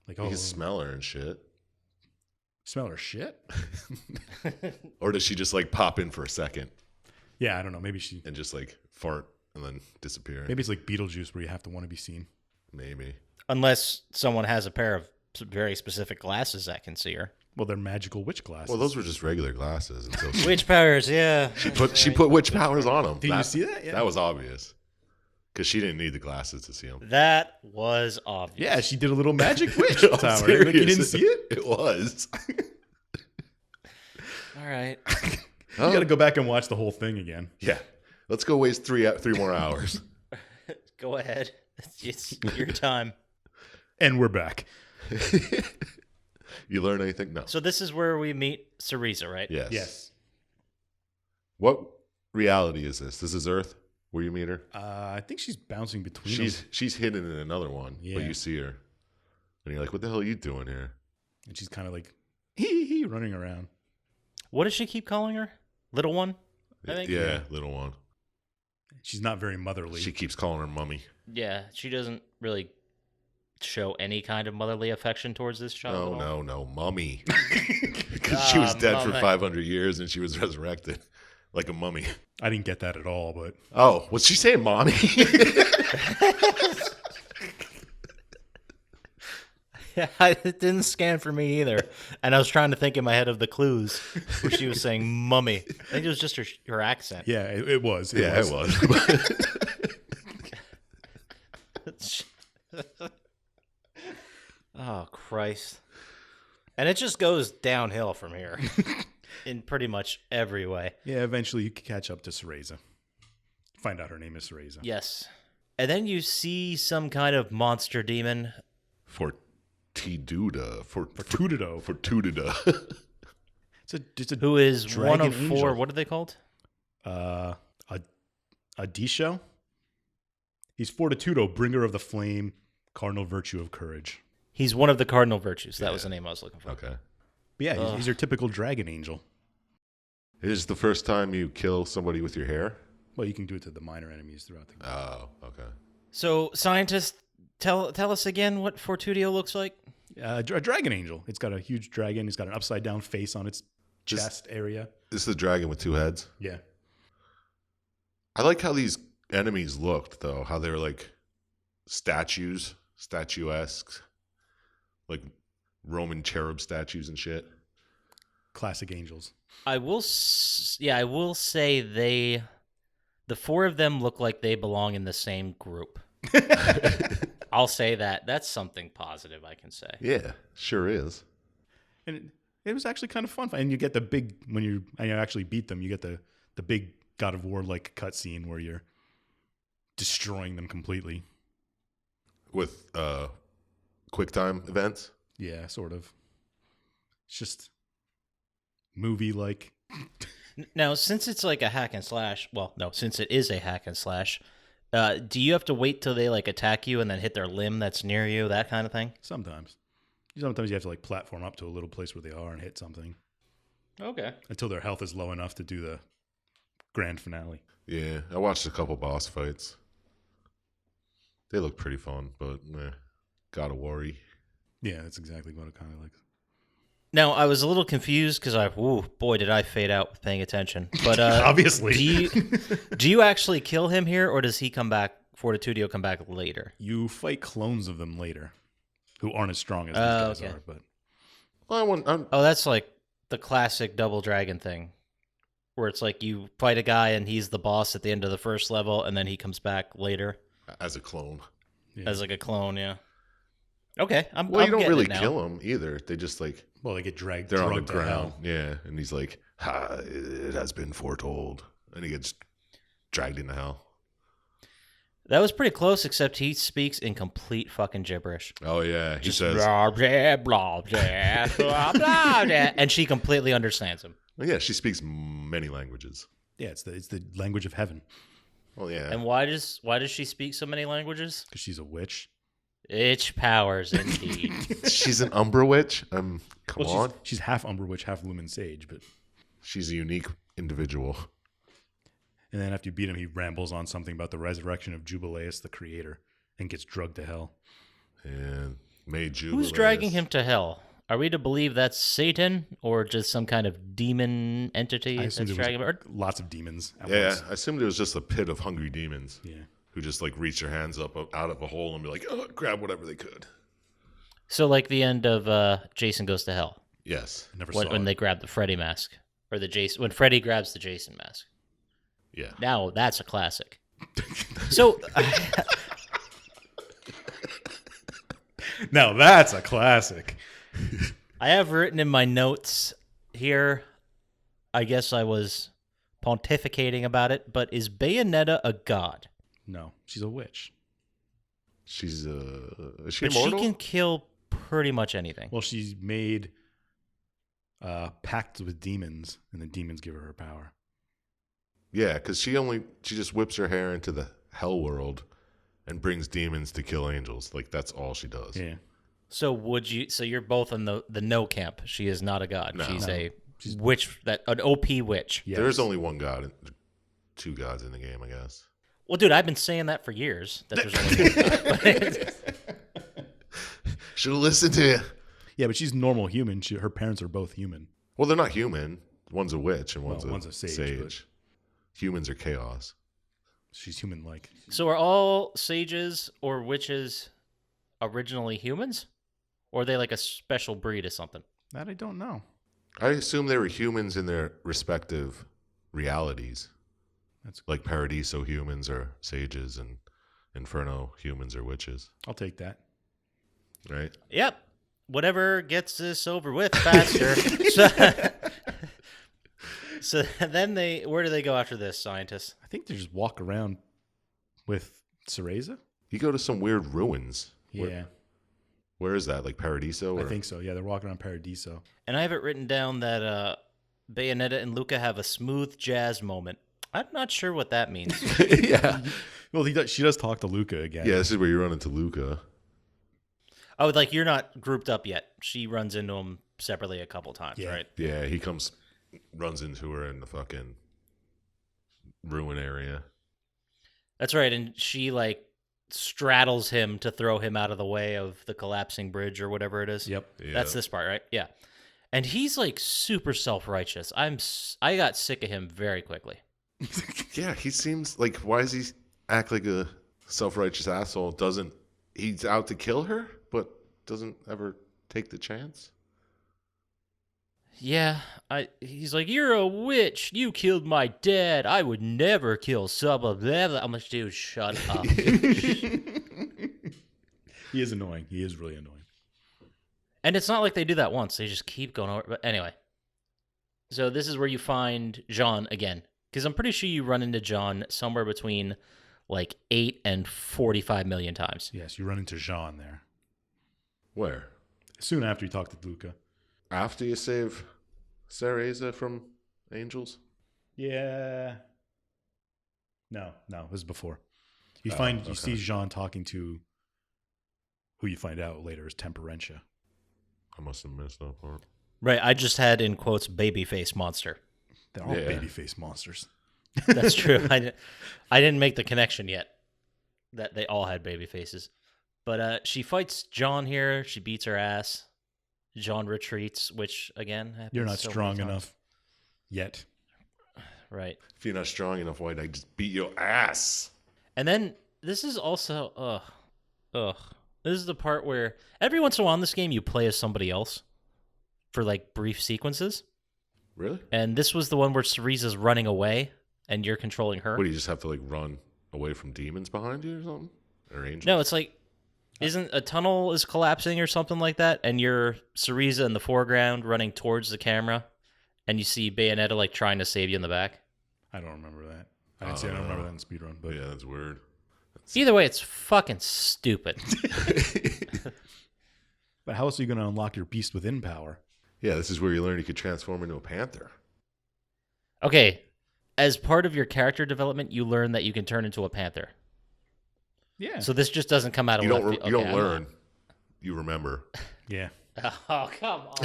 C: Like,
B: He
C: oh,
B: can smell her and shit.
C: smell her shit?
B: Or does she just like pop in for a second
C: Yeah, I don't know. Maybe
B: and just like fart and then disappear?
C: maybe it's like Beetlejuice where you have to want to be seen.
B: Maybe.
A: Unless someone has a pair of very specific glasses that can see her.
C: Well, they're magical witch glasses.
B: Well, those were just regular glasses until
A: Witch powers, yeah.
B: she put witch powers on them.
C: Did you see that? Yeah.
B: That was obvious. Because she didn't need the glasses to see them.
A: That was obvious.
C: Yeah, she did a little magic witch
B: I'm
C: tower.
B: serious.
C: Like, you didn't see it?
B: It was.
A: All right.
C: You got to go back and watch the whole thing again.
B: Yeah. Let's go waste three more hours.
A: Go ahead. It's your time.
C: And we're back.
B: You learn anything? No.
A: So this is where we meet Syriza, right?
B: Yes.
C: Yes.
B: What reality is this? This is Earth where you meet her?
C: I think she's bouncing between them.
B: She's hidden in another one,
C: Yeah.
B: but you see her. And you're like, what the hell are you doing here?
C: And she's kind of like, hee, running around.
A: What does she keep calling her? Little one? I think.
B: Yeah, little one.
C: She's not very motherly.
B: She keeps calling her mummy.
A: Yeah, she doesn't really show any kind of motherly affection towards this child.
B: No, mummy. Because she was dead for
A: mummy.
B: 500 years and she was resurrected like a mummy.
C: I didn't get that at all, but
B: Oh, was she saying mommy?
A: Yeah, it didn't scan for me either. And I was trying to think in my head of the clues where she was saying mummy. I think it was just her accent.
C: yeah, it was.
B: Yeah, it was.
A: Oh, Christ. And it just goes downhill from here in pretty much every way.
C: Yeah, eventually you can catch up to Syriza. Find out her name is Syriza.
A: Yes. And then you see some kind of monster demon.
B: Fortituda.
C: Fortitudo.
B: Fortituda.
C: It's a
A: Who is one
C: dragon
A: of four.
C: angel.
A: What are they called?
C: a Disho. He's Fortitudo, bringer of the flame, cardinal virtue of courage.
A: He's one of the cardinal virtues. That was
B: Yeah.
A: the name I was looking for.
B: Okay.
C: But yeah,
A: Ugh.
C: he's your typical dragon angel.
B: Is this the first time you kill somebody with your hair?
C: Well, you can do it to the minor enemies throughout the game.
B: Oh, okay.
A: So, Syintist, tell us again what Fortudio looks like.
C: A dragon angel. It's got a huge dragon. It's got an upside down face on its chest area.
B: This is the dragon with 2 heads.
C: Yeah.
B: I like how these enemies looked, though. How they were like statuesque, like Roman cherub statues and shit.
C: Classic angels.
A: I will say the 4 of them look like they belong in the same group. I'll say that. That's something positive I can say.
B: Yeah, sure is.
C: And it was actually kind of fun. And you get the big, when you actually beat them, you get the big God of War like cutscene where you're destroying them completely.
B: With QuickTime events?
C: Yeah, sort of. It's just movie like.
A: Now, since it's like a hack and slash, since it is a hack and slash, do you have to wait till they like attack you and then hit their limb that's near you, that kind of thing?
C: Sometimes you have to like platform up to a little place where they are and hit something.
A: Okay.
C: Until their health is low enough to do the grand finale.
B: Yeah, I watched a couple boss fights. They look pretty fun, but gotta worry.
C: Yeah, that's exactly what it kind of like.
A: Now, I was a little confused because boy, did I fade out with paying attention. But
C: obviously,
A: do you actually kill him here, or does he come back? Fortitudio come back later?
C: You fight clones of them later, who aren't as strong as these guys
A: okay.
C: are. But
A: that's like the classic Double Dragon thing, where it's like you fight a guy and he's the boss at the end of the first level, and then he comes back later
B: as a clone.
C: Yeah.
A: As like a clone, yeah. Okay,
B: you don't really kill them either. They just like
C: they get dragged.
B: They're on the ground,
C: hell.
B: yeah. And he's like, "It has been foretold," and he gets dragged into hell.
A: That was pretty close, except he speaks in complete fucking gibberish.
B: Oh yeah, he
A: just
B: says
A: blah blah blah blah blah blah, and she completely understands him.
B: Well, yeah, she speaks many languages.
C: Yeah, it's the language of heaven.
B: Well, yeah.
A: And why does she speak so many languages?
C: Because she's a witch.
A: Itch powers, indeed.
B: She's an Umbra witch. Come on.
C: She's half Umbra witch, half Lumen Sage, but
B: she's a unique individual.
C: And then after you beat him, he rambles on something about the resurrection of Jubileus, the creator, and gets drugged to hell.
B: And made Jubileus.
A: Who's dragging him to hell? Are we to believe that's Satan or just some kind of demon entity that's dragging him?
C: Lots of demons.
B: Yeah, I assumed it was just a pit of hungry demons.
C: Yeah.
B: Who just like reach their hands up out of a hole and be like, grab whatever they could.
A: So like the end of Jason Goes to Hell.
B: Yes.
A: When they grab the Freddy mask. Or when Freddy grabs the Jason mask.
B: Yeah.
A: Now that's a classic. So
C: now that's a classic.
A: I have written in my notes here, I guess I was pontificating about it, but is Bayonetta a god?
C: No, she's a witch.
B: Is she
A: but
B: immortal?
A: She can kill pretty much anything.
C: Well, she's made pacts with demons, and the demons give her power.
B: Yeah, because she just whips her hair into the hell world and brings demons to kill angels. Like that's all she does.
C: Yeah.
A: So you're both in the no camp. She is not a god.
B: No.
A: She's witch, an OP witch.
C: Yes.
B: There's only one god, 2 gods in the game, I guess.
A: Well, dude, I've been saying that for years. That there's only one god.
B: Should have listened to you.
C: Yeah, but she's normal human. Her parents are both human.
B: Well, they're not human. One's a witch and one's
C: a sage.
B: Humans are chaos.
C: She's human-like.
A: So are all sages or witches originally humans? Or are they like a special breed or something?
C: That I don't know.
B: I assume they were humans in their respective realities.
C: That's
B: like Paradiso humans are sages and Inferno humans are witches.
C: I'll take that.
B: Right?
A: Yep. Whatever gets this over with faster. So then where do they go after this, Syintist?
C: I think they just walk around with Cereza.
B: You go to some weird ruins.
C: Yeah.
B: Where is that? Like Paradiso?
C: I think so. Yeah, they're walking around Paradiso.
A: And I have it written down that Bayonetta and Luca have a smooth jazz moment. I'm not sure what that means.
B: Yeah.
C: Well, she does talk to Luca again.
B: Yeah, this is where you run into Luca.
A: Oh, like you're not grouped up yet. She runs into him separately a couple times, right?
B: Yeah, he runs into her in the fucking ruin area.
A: That's right, and she like straddles him to throw him out of the way of the collapsing bridge or whatever it is.
C: Yep.
B: Yeah.
A: That's this part, right? Yeah. And he's like super self-righteous. I got sick of him very quickly.
B: Yeah, he seems like, why does he act like a self-righteous asshole? He's out to kill her, but doesn't ever take the chance?
A: Yeah, he's like, you're a witch. You killed my dad. I would never kill blah, blah, blah. I'm like, dude, shut up.
C: He is annoying. He is really annoying.
A: And it's not like they do that once. They just keep going over. But anyway, so this is where you find Jean again. Because I'm pretty sure you run into John somewhere between like 8 and 45 million times.
C: Yes, you run into Jean there.
B: Where?
C: Soon after you talk to Luca.
B: After you save Cereza from angels?
C: Yeah. No, this is before. You
B: Okay.
C: see Jean talking to who you find out later is Temperentia.
B: I must have missed that part.
A: Right, I just had in quotes babyface monster.
C: They're all
B: Yeah.
C: babyface monsters.
A: That's true. I didn't make the connection yet that they all had baby faces. But she fights John here. She beats her ass. John retreats, which again happens
C: You're not
A: so many
C: strong
A: times.
C: enough yet.
A: Right.
B: If you're not strong enough, why'd I just beat your ass?
A: And then this is also This is the part where every once in a while in this game you play as somebody else for like brief sequences.
B: Really?
A: And this was the one where Cereza's running away and you're controlling her.
B: What, do you just have to like run away from demons behind you or something? Or angels?
A: No, it's like isn't a tunnel is collapsing or something like that, and you're Cereza in the foreground running towards the camera, and you see Bayonetta like trying to save you in the back.
C: I don't remember that. I don't remember that in speedrun, but
B: Yeah, that's weird.
A: Either way, it's fucking stupid.
C: But how else are you going to unlock your beast within power?
B: Yeah, this is where you learn you could transform into a panther.
A: Okay, as part of your character development, you learn that you can turn into a panther.
C: Yeah.
A: So this just doesn't come out of
B: You
A: left
B: don't.
A: field.
B: You
A: Okay,
B: don't learn. You remember.
C: Yeah.
A: Oh, come on.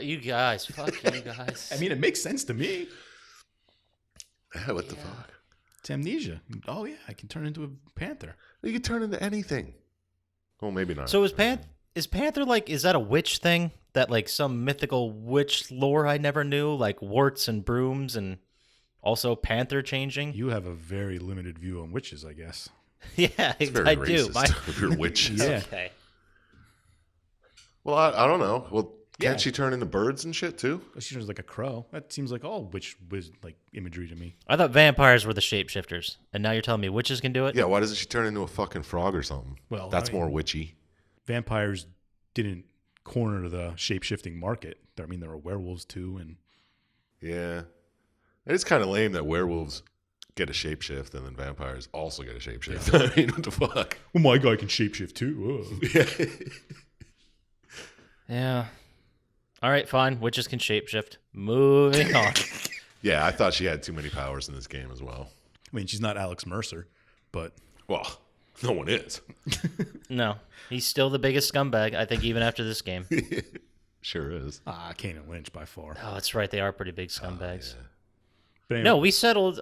A: You guys. Fuck you guys.
C: I mean, it makes sense to me.
B: Yeah, what the fuck?
C: It's amnesia. Oh, yeah, I can turn into a panther.
B: You can turn into anything. Well, maybe not.
A: So is Panther like, is that a witch thing? That like some mythical witch lore I never knew? Like warts and brooms and also panther changing?
C: You have a very limited view on witches, I guess.
A: Yeah,
B: It's very
A: I do.
B: racist if you're a witch.
C: Yeah.
A: Okay.
B: Well, I don't know. Well, can't
C: Yeah.
B: she turn into birds and shit too?
C: She turns like a crow. That seems like all witch was like imagery to me.
A: I thought vampires were the shapeshifters, and now you're telling me witches can do it?
B: Yeah, why doesn't she turn into a fucking frog or something?
C: Well,
B: That's
C: I mean-
B: more witchy.
C: Vampires didn't corner the shape-shifting market. I mean, there were werewolves too, and
B: Yeah. It's kind of lame that werewolves get a shapeshift and then vampires also get a shapeshift. I mean, what the fuck?
C: well, my guy can shapeshift too.
B: Yeah.
A: Yeah. All right, fine. Witches can shapeshift. Moving on.
B: Yeah, I thought she had too many powers in this game as well.
C: I mean, she's not Alex Mercer, but
B: Well, no one is.
A: No, he's still the biggest scumbag, I think, even after this game.
B: Sure is.
C: Kane and Lynch by far.
A: Oh, that's right. They are pretty big scumbags.
C: But anyway,
A: No, we settled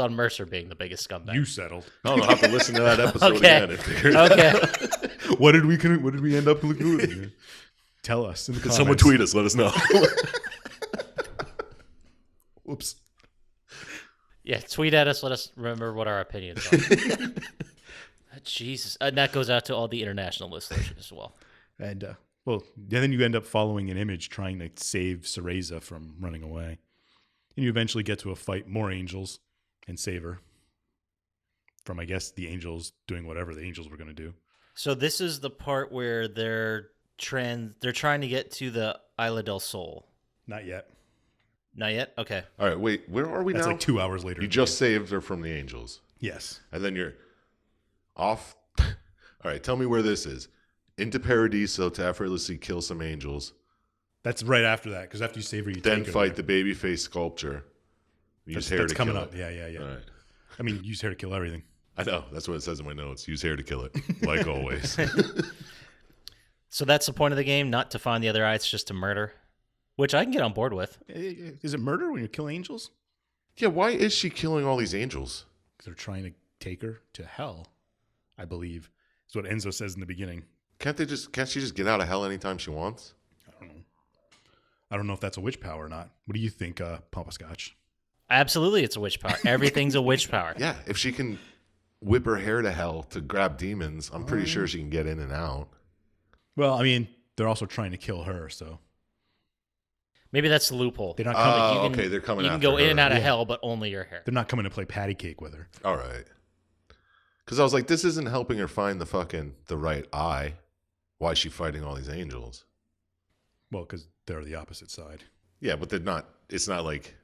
A: on Mercer being the biggest scumbag.
C: you settled.
B: I'll have to listen to that episode
A: Okay.
B: again and figure it out.
A: Okay.
C: What did we end up with? Tell us in the comments.
B: Someone tweet us. Let us know.
C: Whoops.
A: Yeah, tweet at us. Let us remember what our opinions are. Jesus. And that goes out to all the international listeners as well.
C: And then you end up following an image trying to save Cereza from running away. And you eventually get to a fight, more angels, and save her from, I guess, the angels doing whatever the angels were going to do.
A: So this is the part where they're trying to get to the Isla del Sol.
C: Not yet.
A: Not yet? Okay.
B: All right, wait. Where are we
C: That's
B: now?
C: like 2 hours later.
B: You just saved her from the angels.
C: Yes.
B: And then you're off. All right, tell me where this is. Into Paradiso to effortlessly kill some angels.
C: That's right after that, because after you save her, you
B: Then
C: take her
B: fight
C: there.
B: the babyface sculpture. Use hair
C: That's
B: to
C: coming
B: kill
C: up.
B: it.
C: Yeah.
B: All right.
C: I mean, use hair to kill everything.
B: I know. That's what it says in my notes. Use hair to kill it, like always.
A: So that's the point of the game, not to find the other eye, it's just to murder, which I can get on board with.
C: Is it murder when you kill angels?
B: Yeah, why is she killing all these angels?
C: Because they're trying to take her to hell, I believe. Is what Enzo says in the beginning.
B: Can't she just get out of hell anytime she wants?
C: I don't know. I don't know if that's a witch power or not. What do you think, Poppascotch?
A: Absolutely, it's a witch power. Everything's a witch power.
B: Yeah, if she can whip her hair to hell to grab demons, I'm pretty sure she can get in and out.
C: Well, I mean, they're also trying to kill her, so
A: Maybe that's the loophole.
C: they're not coming.
B: Okay, they're coming
A: You can
B: after
A: go in
B: her.
A: and out of
C: Yeah.
A: hell, but only your hair.
C: They're not coming to play patty cake with her.
B: All right. Because I was like, this isn't helping her find the right eye. Why is she fighting all these angels?
C: Well, because they're the opposite side.
B: Yeah, but they're not. It's not like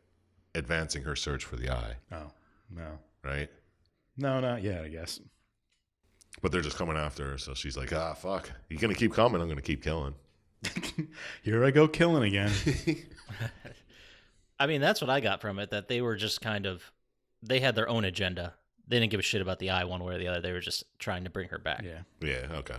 B: advancing her search for the eye,
C: Oh, no.
B: right?
C: No, not yet, I guess.
B: But they're just coming after her, so she's like, fuck. You're gonna keep coming. I'm gonna keep killing.
C: Here I go killing again.
A: I mean, that's what I got from it, that they were just they had their own agenda. They didn't give a shit about the eye one way or the other. They were just trying to bring her back.
C: Yeah.
B: Yeah. Okay.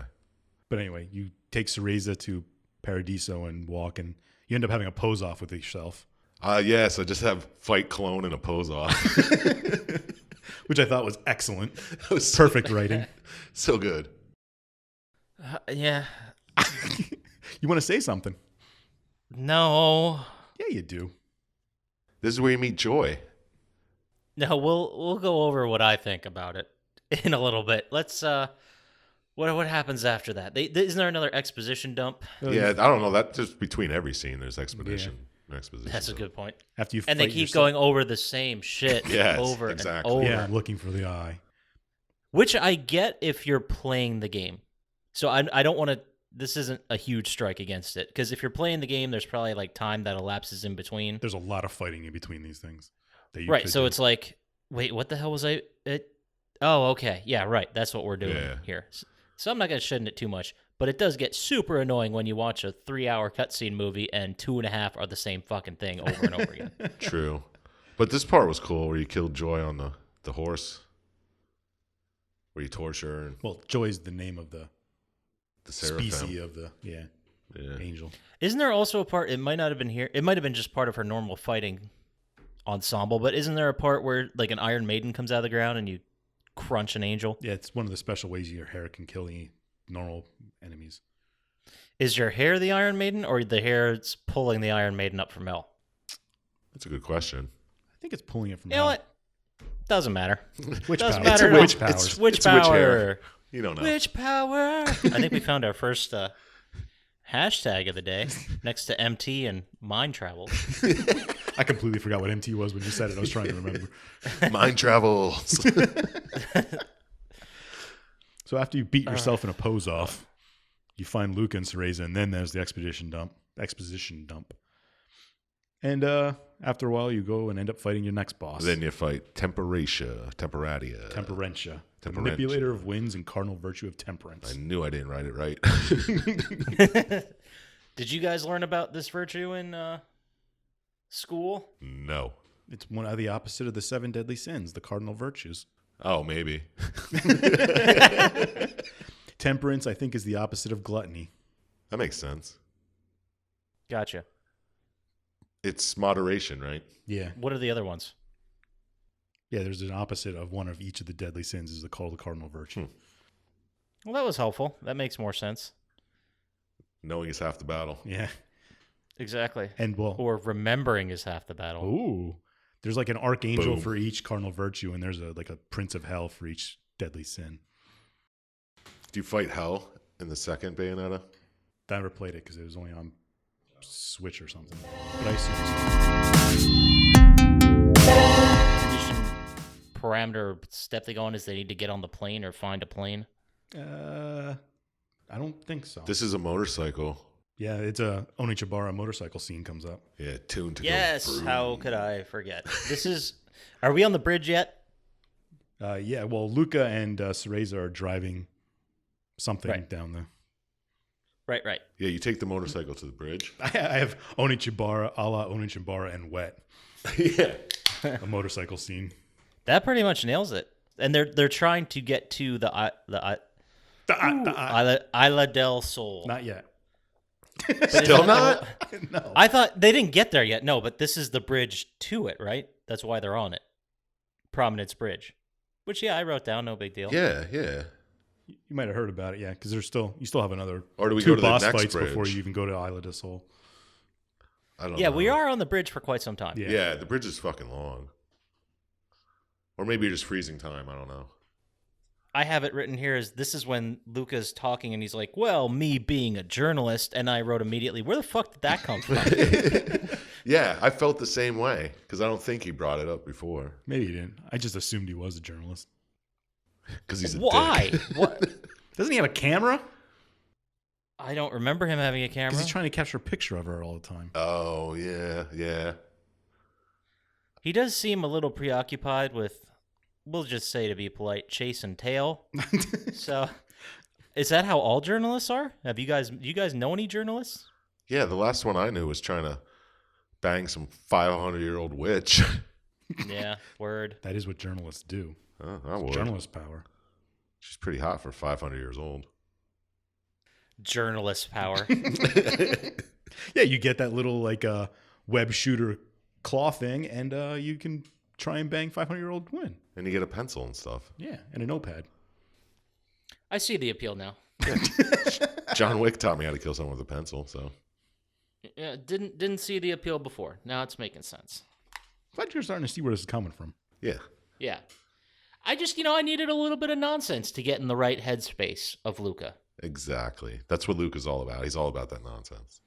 C: But anyway, you take Cereza to Paradiso and walk, and you end up having a pose off with yourself.
B: Yes. I just have fight clone and a pose off.
C: Which I thought was excellent.
B: That was
C: Perfect writing.
B: so good.
A: Yeah.
C: You want to say something?
A: No.
C: Yeah, you do.
B: This is where you meet Joy.
A: No, we'll go over what I think about it in a little bit. Let's what happens after that? Isn't there another exposition dump?
B: Yeah, I don't know. That just between every scene, there's exposition. Exposition.
A: That's a good point.
C: After you
A: And they
C: fight
A: keep
C: yourself-
A: going over the same shit
B: Yes,
A: over
B: exactly.
A: and over.
C: Yeah, I'm looking for the eye.
A: Which I get if you're playing the game. So I don't want to. This isn't a huge strike against it, because if you're playing the game, there's probably like time that elapses in between.
C: There's a lot of fighting in between these things. That you
A: Right.
C: could
A: So
C: do.
A: it's like, wait, what the hell was I? Oh, okay. Yeah, right. That's what we're doing here. So I'm not going to shit in it too much, but it does get super annoying when you watch a 3-hour cutscene movie and 2.5 are the same fucking thing over and over again.
B: True. But this part was cool where you killed Joy on the horse. Where you torture her and
C: Well, Joy's the name of the
B: seraphim.
C: species of the
B: Yeah.
C: angel.
A: Isn't there also a part? It might not have been here. It might have been just part of her normal fighting ensemble. But isn't there a part where like an Iron Maiden comes out of the ground and you crunch an angel?
C: Yeah, it's one of the special ways your hair can kill the normal enemies.
A: Is your hair the Iron Maiden, or the hair that's pulling the Iron Maiden up from hell?
B: That's a good question.
C: I think it's pulling it from
A: You know
C: hell.
A: what? Doesn't matter.
C: Witch
A: Doesn't
C: power.
A: matter.
C: It's
A: at all.
C: witch powers.
A: It's witch
B: It's witch
A: power.
B: hair. You don't know.
A: Witch power. I think we found our first hashtag of the day next to MT and mind travel.
C: I completely forgot what MT was when you said it. I was trying to remember.
B: Mind travels.
C: So after you beat yourself in a pose off, you find Luca and Cereza, and then there's the exposition dump. And after a while, you go and end up fighting your next boss.
B: Then you fight Temperatia.
C: Temperentia. The
B: Temperentia.
C: manipulator of winds and cardinal virtue of temperance.
B: I knew I didn't write it right.
A: Did you guys learn about this virtue in school?
B: No.
C: It's one of the opposite of the 7 deadly sins, the cardinal virtues.
B: Oh, maybe.
C: Temperance, I think, is the opposite of gluttony.
B: That makes sense.
A: Gotcha.
B: It's moderation, right?
C: Yeah.
A: What are the other ones?
C: Yeah, there's an opposite of one of each of the deadly sins is the cardinal virtue.
A: Well, that was helpful. That makes more sense.
B: Knowing is half the battle.
C: Yeah.
A: Exactly.
C: And well,
A: Or remembering is half the battle.
C: ooh, there's like an archangel
B: Boom.
C: for each cardinal virtue, and there's a prince of hell for each deadly sin.
B: Do you fight hell in the second Bayonetta?
C: I never played it because it was only on Switch or something. But I assume
A: Condition, parameter, step they go on is they need to get on the plane or find a plane.
C: so. I don't think so.
B: This is a motorcycle.
C: Yeah, it's a Onichibara motorcycle scene comes up.
B: Yeah, tuned to
A: Yes.
B: go.
A: How could I forget? This is. Are we on the bridge yet?
C: Yeah, well, Luca and Cereza are driving something
A: Right.
C: down the...
A: Right.
B: Yeah, you take the motorcycle to the bridge.
C: I have Onichibara, a la Onichibara and Wet,
B: Yeah.
C: a motorcycle scene.
A: That pretty much nails it. And they're trying to get to the Isla del Sol.
C: Not yet.
A: But
B: Still
A: isn't that
B: not?
A: the-
C: No.
A: I thought they didn't get there yet. No, but this is the bridge to it, right? That's why they're on it. Prominence Bridge. Which, yeah, I wrote down. No big deal.
B: Yeah, yeah.
C: You might have heard about it, yeah, because you still have another
B: Or do we
C: 2
B: go to the
C: boss
B: next
C: fights
B: bridge?
C: before you even go to Isla del Sol.
B: I don't
A: Yeah,
B: know.
A: we are on the bridge for quite some time.
C: Yeah.
B: Yeah, the bridge is fucking long. Or maybe you're just freezing time. I don't know.
A: I have it written here as this is when Luca's talking and he's like, well, me being a journalist. And I wrote immediately, where the fuck did that come from?
B: Yeah, I felt the same way because I don't think he brought it up before.
C: Maybe he didn't. I just assumed he was a journalist.
B: Because he's a
A: Why?
B: dick.
A: What?
C: Doesn't he have a camera?
A: I don't remember him having a camera.
C: Because he's trying to capture a picture of her all the time.
B: Oh, yeah, yeah.
A: He does seem a little preoccupied with, we'll just say to be polite, chase and tail. So, is that how all journalists are? Do you guys know any journalists?
B: Yeah, the last one I knew was trying to bang some 500-year-old witch.
A: Yeah, word.
C: That is what journalists do.
B: Oh, I would.
C: Journalist power.
B: She's pretty hot for 500 years old.
A: Journalist power.
C: Yeah, you get that little like web shooter claw thing, and you can try and bang 500-year-old women.
B: And you get a pencil and stuff.
C: Yeah, and a notepad.
A: I see the appeal now.
B: John Wick taught me how to kill someone with a pencil, so.
A: Yeah, didn't see the appeal before. Now it's making sense.
C: Glad you're starting to see where this is coming from.
B: Yeah.
A: Yeah. I just, I needed a little bit of nonsense to get in the right headspace of Luca.
B: Exactly. That's what Luke is all about. He's all about that nonsense.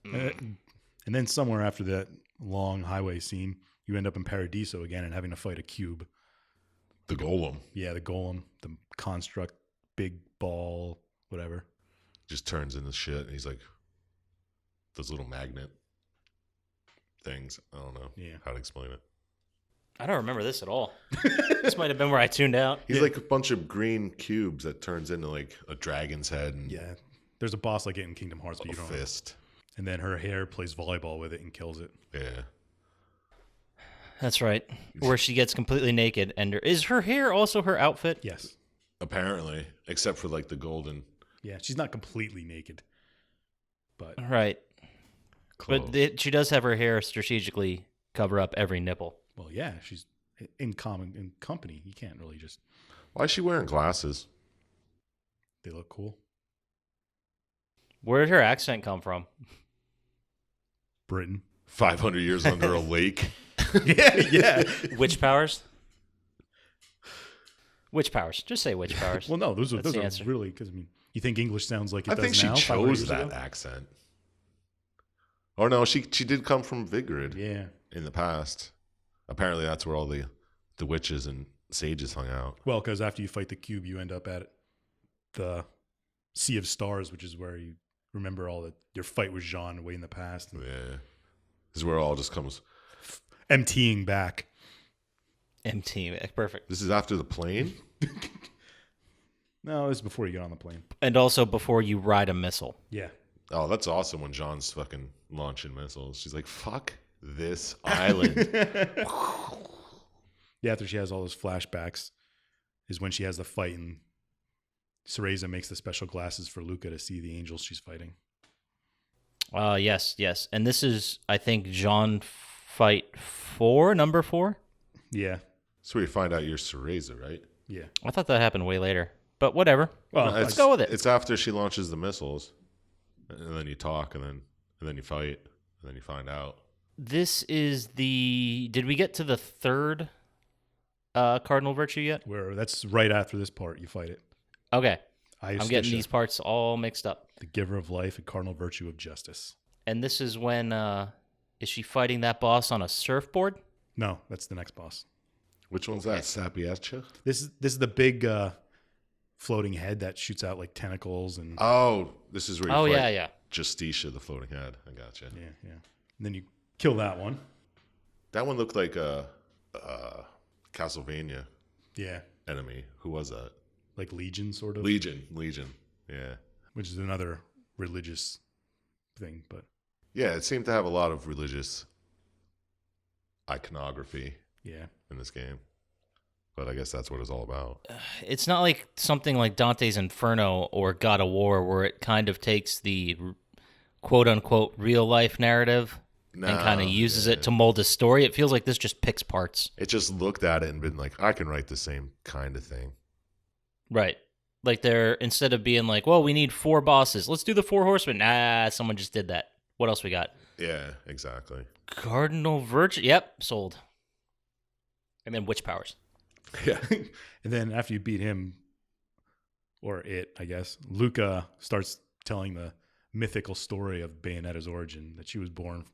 C: And then somewhere after that long highway scene, you end up in Paradiso again and having to fight a cube.
B: The golem
C: Yeah, the golem, the construct, big ball, whatever.
B: just turns into shit, and he's like, those little magnet things. I don't know how to explain it.
A: I don't remember this at all. This might have been where I tuned out.
B: He's like a bunch of green cubes that turns into like a dragon's head and
C: Yeah, there's a boss like it in Kingdom Hearts, but
B: a
C: you don't.
B: fist.
C: And then her hair plays volleyball with it and kills it.
B: Yeah.
A: That's right. Where she gets completely naked. And is her hair also her outfit?
C: Yes.
B: Apparently, except for like the golden
C: Yeah, she's not completely naked, but
A: Right.
B: clothes.
A: But she does have her hair strategically cover up every nipple.
C: well, yeah, she's in company. You can't really just.
B: Why is she wearing glasses?
C: They look cool.
A: Where did her accent come from?
C: Britain.
B: 500 years under a lake.
C: yeah.
A: Witch powers? Witch powers. Just say witch powers.
C: Well, no, those
A: That's the
C: are
A: answer.
C: really because you think English sounds like it
B: I
C: does
B: think she
C: now. 500
B: chose
C: years
B: that
C: ago?
B: accent. Or no, she did come from Vigrid
C: Yeah.
B: in the past. Apparently, that's where all the witches and sages hung out.
C: Well, because after you fight the cube, you end up at the Sea of Stars, which is where you remember all that your fight with Jean way in the past.
B: Yeah. This is where it all just comes.
C: Emptying back.
A: MT. Perfect.
B: This is after the plane?
C: No, this is before you get on the plane.
A: And also before you ride a missile.
C: Yeah.
B: Oh, that's awesome when John's fucking launching missiles. She's like, fuck this island.
C: Yeah, after she has all those flashbacks is when she has the fight and Cereza makes the special glasses for Luca to see the angels she's fighting.
A: Yes. And this is, I think, Jean fight 4, number 4?
C: Yeah.
B: That's where you find out you're Cereza, right?
C: Yeah.
A: I thought that happened way later. But whatever.
C: Well,
B: No,
A: let's go with it.
B: It's after she launches the missiles. And then you talk, and then you fight, and then you find out.
A: This is the... Did we get to the third cardinal virtue yet?
C: where that's right after this part, you fight it.
A: Okay. I'm
C: Iustisha,
A: getting these parts all mixed up.
C: the giver of life and cardinal virtue of justice.
A: And this is when... is she fighting that boss on a surfboard?
C: No, that's the next boss.
B: Which one's that? Sapiacha?
C: This is the big floating head that shoots out like tentacles and
B: Oh, this is where you fight
A: yeah.
B: Justicia, the floating head. I gotcha.
C: yeah. And then you kill that one.
B: That one looked like a Castlevania
C: Yeah.
B: enemy. Who was that?
C: Like Legion sort of.
B: Legion. Yeah.
C: Which is another religious thing, but
B: Yeah, it seemed to have a lot of religious iconography
C: yeah.
B: in this game. But I guess that's what it's all about.
A: It's not like something like Dante's Inferno or God of War, where it kind of takes the quote-unquote real-life narrative and kind of uses it to mold a story. It feels like this just picks parts.
B: It just looked at it and been like, I can write the same kind of thing.
A: Right. Like they're, instead of being like, well, we need 4 bosses, let's do the 4 horsemen. Nah, someone just did that. What else we got?
B: Yeah, exactly.
A: Cardinal Virtue. Yep, sold. And then witch powers.
B: Yeah.
C: And then after you beat him, or it, I guess, Luca starts telling the mythical story of Bayonetta's origin, that she was born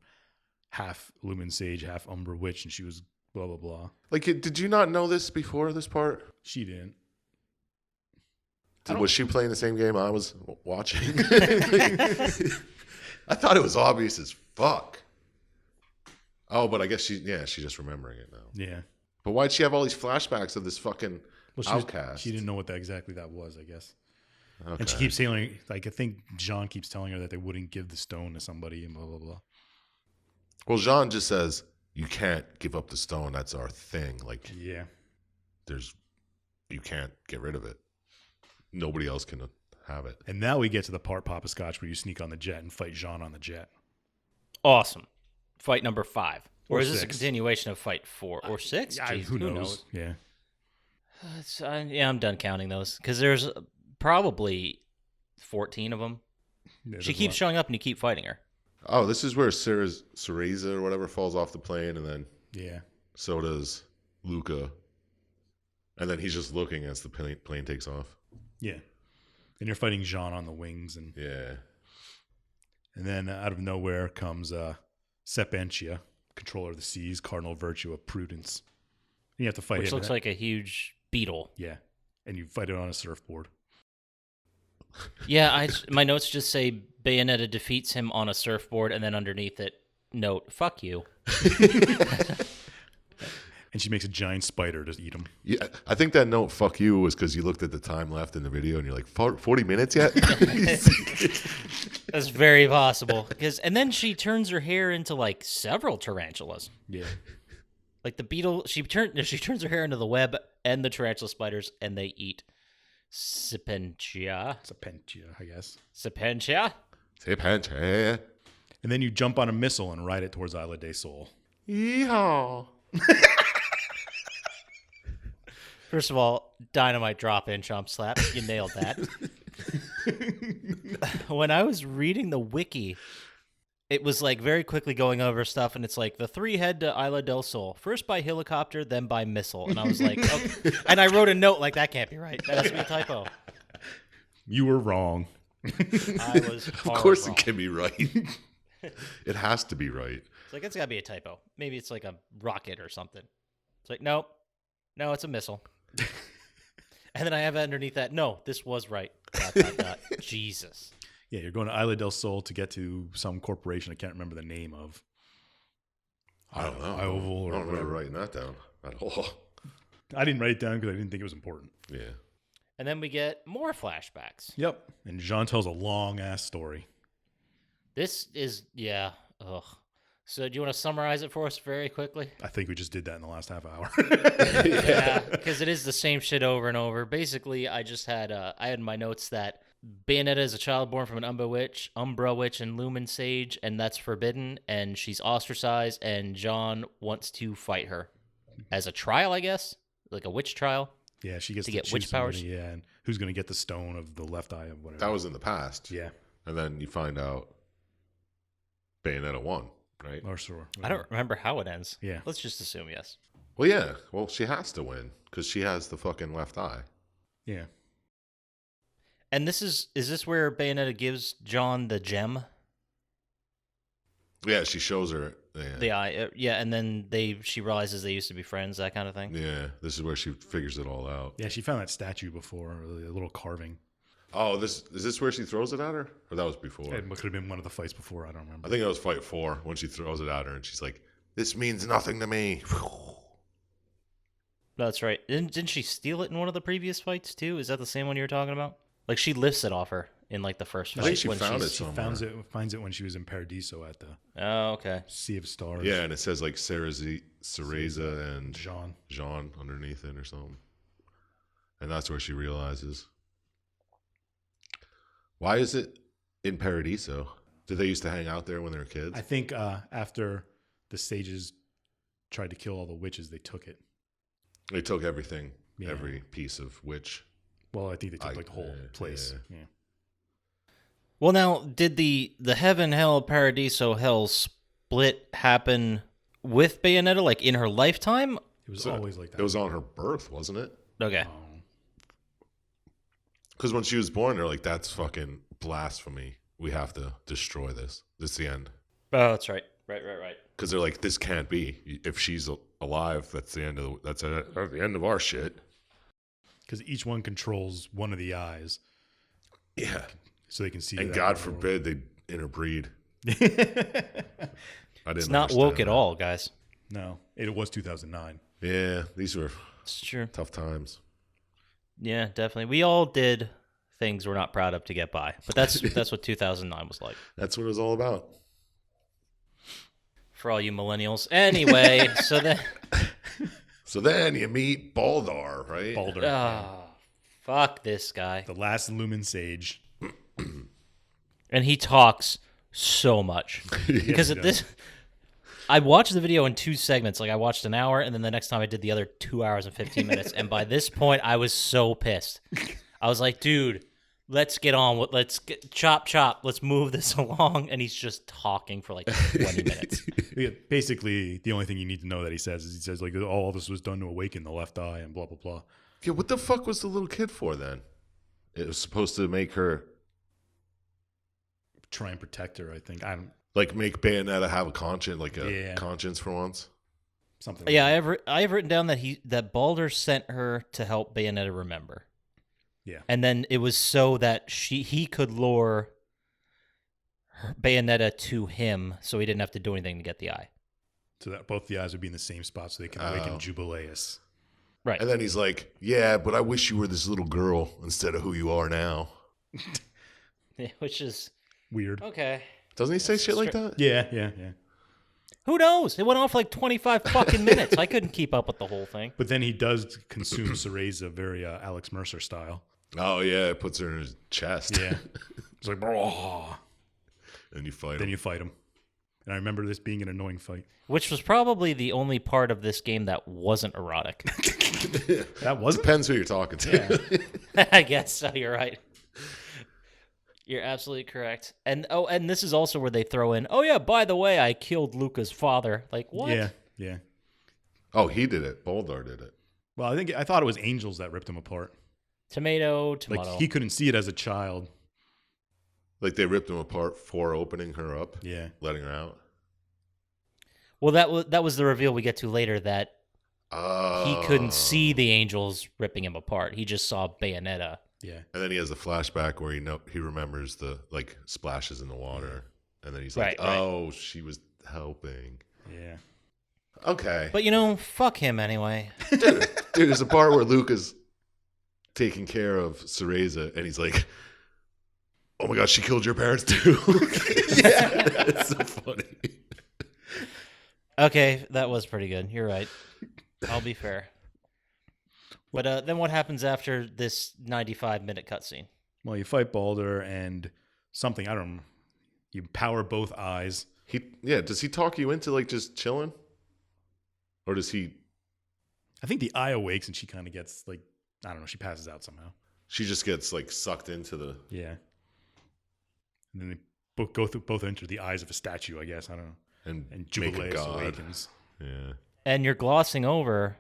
C: half Lumen Sage, half Umbra Witch, and she was blah, blah, blah.
B: Like, did you not know this before this part?
C: She didn't.
B: Was she playing the same game I was watching? I thought it was obvious as fuck. Oh, but I guess she's just remembering it now.
C: Yeah.
B: But why'd she have all these flashbacks of this fucking outcast?
C: She didn't know what exactly that was, I guess.
B: Okay.
C: And she keeps saying, like, I think Jean keeps telling her that they wouldn't give the stone to somebody and blah, blah, blah.
B: Well, Jean just says, you can't give up the stone. That's our thing. Like,
C: Yeah.
B: you can't get rid of it. Nobody else can have it.
C: And now we get to the part, Poppascotch, where you sneak on the jet and fight Jean on the jet.
A: Awesome. Fight number 5. Or is this a
C: 6.
A: continuation of fight 4 or 6? Jeez,
C: Who knows? Yeah.
A: Yeah, I'm done counting those because there's probably 14 of them.
C: Yeah,
A: She keeps showing up and you keep fighting her.
B: Oh, this is where Cereza or whatever falls off the plane, and then so does Luca. And then he's just looking as the plane takes off.
C: Yeah. And you're fighting Jean on the wings. And then out of nowhere comes Sepentia, controller of the seas, cardinal virtue of prudence. And you have to fight
A: Which
C: him.
A: looks like a huge beetle.
C: Yeah. And you fight it on a surfboard.
A: Yeah, my notes just say Bayonetta defeats him on a surfboard, and then underneath it, note, fuck you.
C: And she makes a giant spider to eat him.
B: Yeah, I think that note, fuck you, was because you looked at the time left in the video and you're like, 40 minutes yet?
A: That's very possible. And then she turns her hair into like several tarantulas.
C: Yeah.
A: Like the beetle, she turns her hair into the web and the tarantula spiders, and they eat Sepentia.
C: I guess.
A: Sepentia?
B: Sepentia.
C: And then you jump on a missile and ride it towards Isla de Sol.
B: Yeehaw.
A: First of all, dynamite drop in, Chump Slap. You nailed that. When I was reading the wiki, it was like very quickly going over stuff, and it's like the 3 head to Isla del Sol. First by helicopter, then by missile. And I was like, oh. And I wrote a note like, that can't be right. That has to be a typo.
C: You were wrong.
A: I was
B: Of course
A: wrong.
B: it can be right. It has to be right.
A: It's like, it's got to be a typo. Maybe it's like a rocket or something. It's like, nope. No, it's a missile. And then I have underneath that, no, this was right. ... Jesus.
C: Yeah, you're going to Isla del Sol to get to some corporation I can't remember the name of.
B: I don't know.
C: Ioval or
B: I don't remember
C: whatever.
B: writing that down at all.
C: I didn't write it down because I didn't think it was important.
B: Yeah.
A: And then we get more flashbacks.
C: Yep. And Jean tells a long-ass story.
A: This is, yeah. Ugh. So do you want to summarize it for us very quickly?
C: I think we just did that in the last half hour.
A: Yeah, because it is the same shit over and over. Basically, I had in my notes that Bayonetta is a child born from an Umbra Witch, and Lumen Sage, and that's forbidden, and she's ostracized, and Jean wants to fight her as a trial, I guess, like a witch trial.
C: Yeah, she gets
A: To
C: to
A: get
C: choose
A: witch powers?
C: somebody, yeah, and who's going to get the stone of the left eye of whatever.
B: That was in the past.
C: Yeah.
B: And then you find out Bayonetta won, right?
C: Or sure.
A: I don't remember how it ends.
C: Yeah.
A: Let's just assume yes.
B: Well, yeah. Well, she has to win because she has the fucking left eye.
C: Yeah.
A: And is this where Bayonetta gives John the gem?
B: Yeah, she shows her. Yeah.
A: The eye, yeah, and then she realizes they used to be friends, that kind of thing.
B: Yeah, this is where she figures it all out.
C: Yeah, she found that statue before, a little carving.
B: Oh, is this where she throws it at her? Or that was before?
C: It could have been one of the fights before. I don't remember.
B: I think it was fight 4 when she throws it at her and she's like, "This means nothing to me."
A: That's right. Didn't she steal it in one of the previous fights too? Is that the same one you were talking about? Like she lifts it off her in like the first
B: I
A: fight.
B: think she
A: when
B: found
A: she's-
B: it
C: She
B: somewhere.
C: finds it when she was in Paradiso at the
A: Oh, okay.
C: Sea of Stars.
B: Yeah, and it says like Cereza and
C: Jean.
B: underneath it or something. And that's where she realizes. Why is it in Paradiso? Did they used to hang out there when they were kids?
C: I think after the sages tried to kill all the witches, they took it.
B: They took everything,
C: Yeah.
B: every piece of witch.
C: Well, I think they took like the whole
B: yeah,
C: place.
B: yeah.
C: Yeah.
A: Well, now, did the heaven, hell, paradiso, hell split happen with Bayonetta, like in her lifetime?
C: It was
B: So
C: always like that.
B: It was on her birth, wasn't it?
A: Okay.
B: Because when she was born, they're like, that's fucking blasphemy. We have to destroy this. This is the end.
A: Oh, that's right. Right.
B: Because they're like, this can't be. If she's alive, that's the end of the end of our shit.
C: Because each one controls one of the eyes,
B: Yeah.
C: so they can see.
B: And
C: that
B: God
C: world.
B: forbid they interbreed. I didn't
A: It's not
B: understand
A: woke at
B: that.
A: all, guys.
C: No, it was 2009.
B: Yeah, these were
A: It's true.
B: tough times.
A: Yeah, definitely. We all did things we're not proud of to get by, but that's what 2009 was like
B: That's what it was all about.
A: for all you millennials. Anyway,
B: So then you meet Baldar, right?
C: Baldur,
A: fuck this guy.
C: the last Lumen Sage.
A: And he talks so much because
C: he
A: at
C: does.
A: this, I watched the video in 2 segments. Like I watched an hour, and then the next time I did the other 2 hours and 15 minutes. And by this point, I was so pissed. I was like, dude, let's get on with chop. Let's move this along. And he's just talking for like 20 minutes.
C: Yeah, basically, the only thing you need to know that he says like, "Oh, all this was done to awaken the left eye," and blah blah blah.
B: Yeah, what the fuck was the little kid for then? It was supposed to make her,
C: Try and protect her. I think
B: like, make Bayonetta have a conscience, like a
C: Yeah.
B: conscience for once.
C: something. Like
A: Yeah,
C: that.
A: I have written down that Baldur sent her to help Bayonetta remember.
C: Yeah.
A: And then it was so that he could lure Bayonetta to him, so he didn't have to do anything to get the eye.
C: So that both the eyes would be in the same spot, so they can awaken
B: Oh.
C: Jubileus.
A: Right.
B: And then he's like, yeah, but I wish you were this little girl instead of who you are now.
A: Yeah, which is
C: Weird.
A: okay.
B: Doesn't he say shit like that?
C: Yeah.
A: Who knows? It went on for like 25 fucking minutes. I couldn't keep up with the whole thing.
C: But then he does consume Cereza very Alex Mercer style.
B: Oh, yeah, it puts her in his chest.
C: Yeah. It's like, "Blah."
B: And you fight
C: Then
B: him.
C: you fight him. And I remember this being an annoying fight.
A: Which was probably the only part of this game that wasn't erotic.
C: That wasn't.
B: Depends who you're talking to.
A: I guess so. You're right. You're absolutely correct. And this is also where they throw in, oh yeah, by the way, I killed Luca's father. Like what?
C: Yeah.
B: Oh, he did it. Baldar did it.
C: Well, I thought it was angels that ripped him apart.
A: Tomato.
C: Like he couldn't see it as a child.
B: Like, they ripped him apart for opening her up,
C: Yeah.
B: letting her out.
A: Well, that was the reveal we get to later that he couldn't see the angels ripping him apart. He just saw Bayonetta.
C: Yeah.
B: And then he has the flashback where he remembers the, like, splashes in the water. And then he's like,
A: Right.
B: oh, she was helping.
C: Yeah.
B: Okay.
A: But fuck him anyway.
B: Dude, there's a part where Luke is taking care of Cereza, and he's like, oh my God, she killed your parents too. Yeah, it's so funny.
A: Okay, that was pretty good. You're right. I'll be fair. But then what happens after this 95-minute cutscene?
C: Well, you fight Baldur and something, I don't know. You power both eyes.
B: Does he talk you into, like, just chilling? Or does he,
C: I think the eye awakes and she kind of gets like, I don't know, she passes out somehow.
B: she just gets, like, sucked into the,
C: Yeah. And then they both enter the eyes of a statue, I guess. I don't know.
B: and
C: And
B: make a
C: Jubileus
B: god.
C: awakens.
B: Yeah.
A: And you're glossing over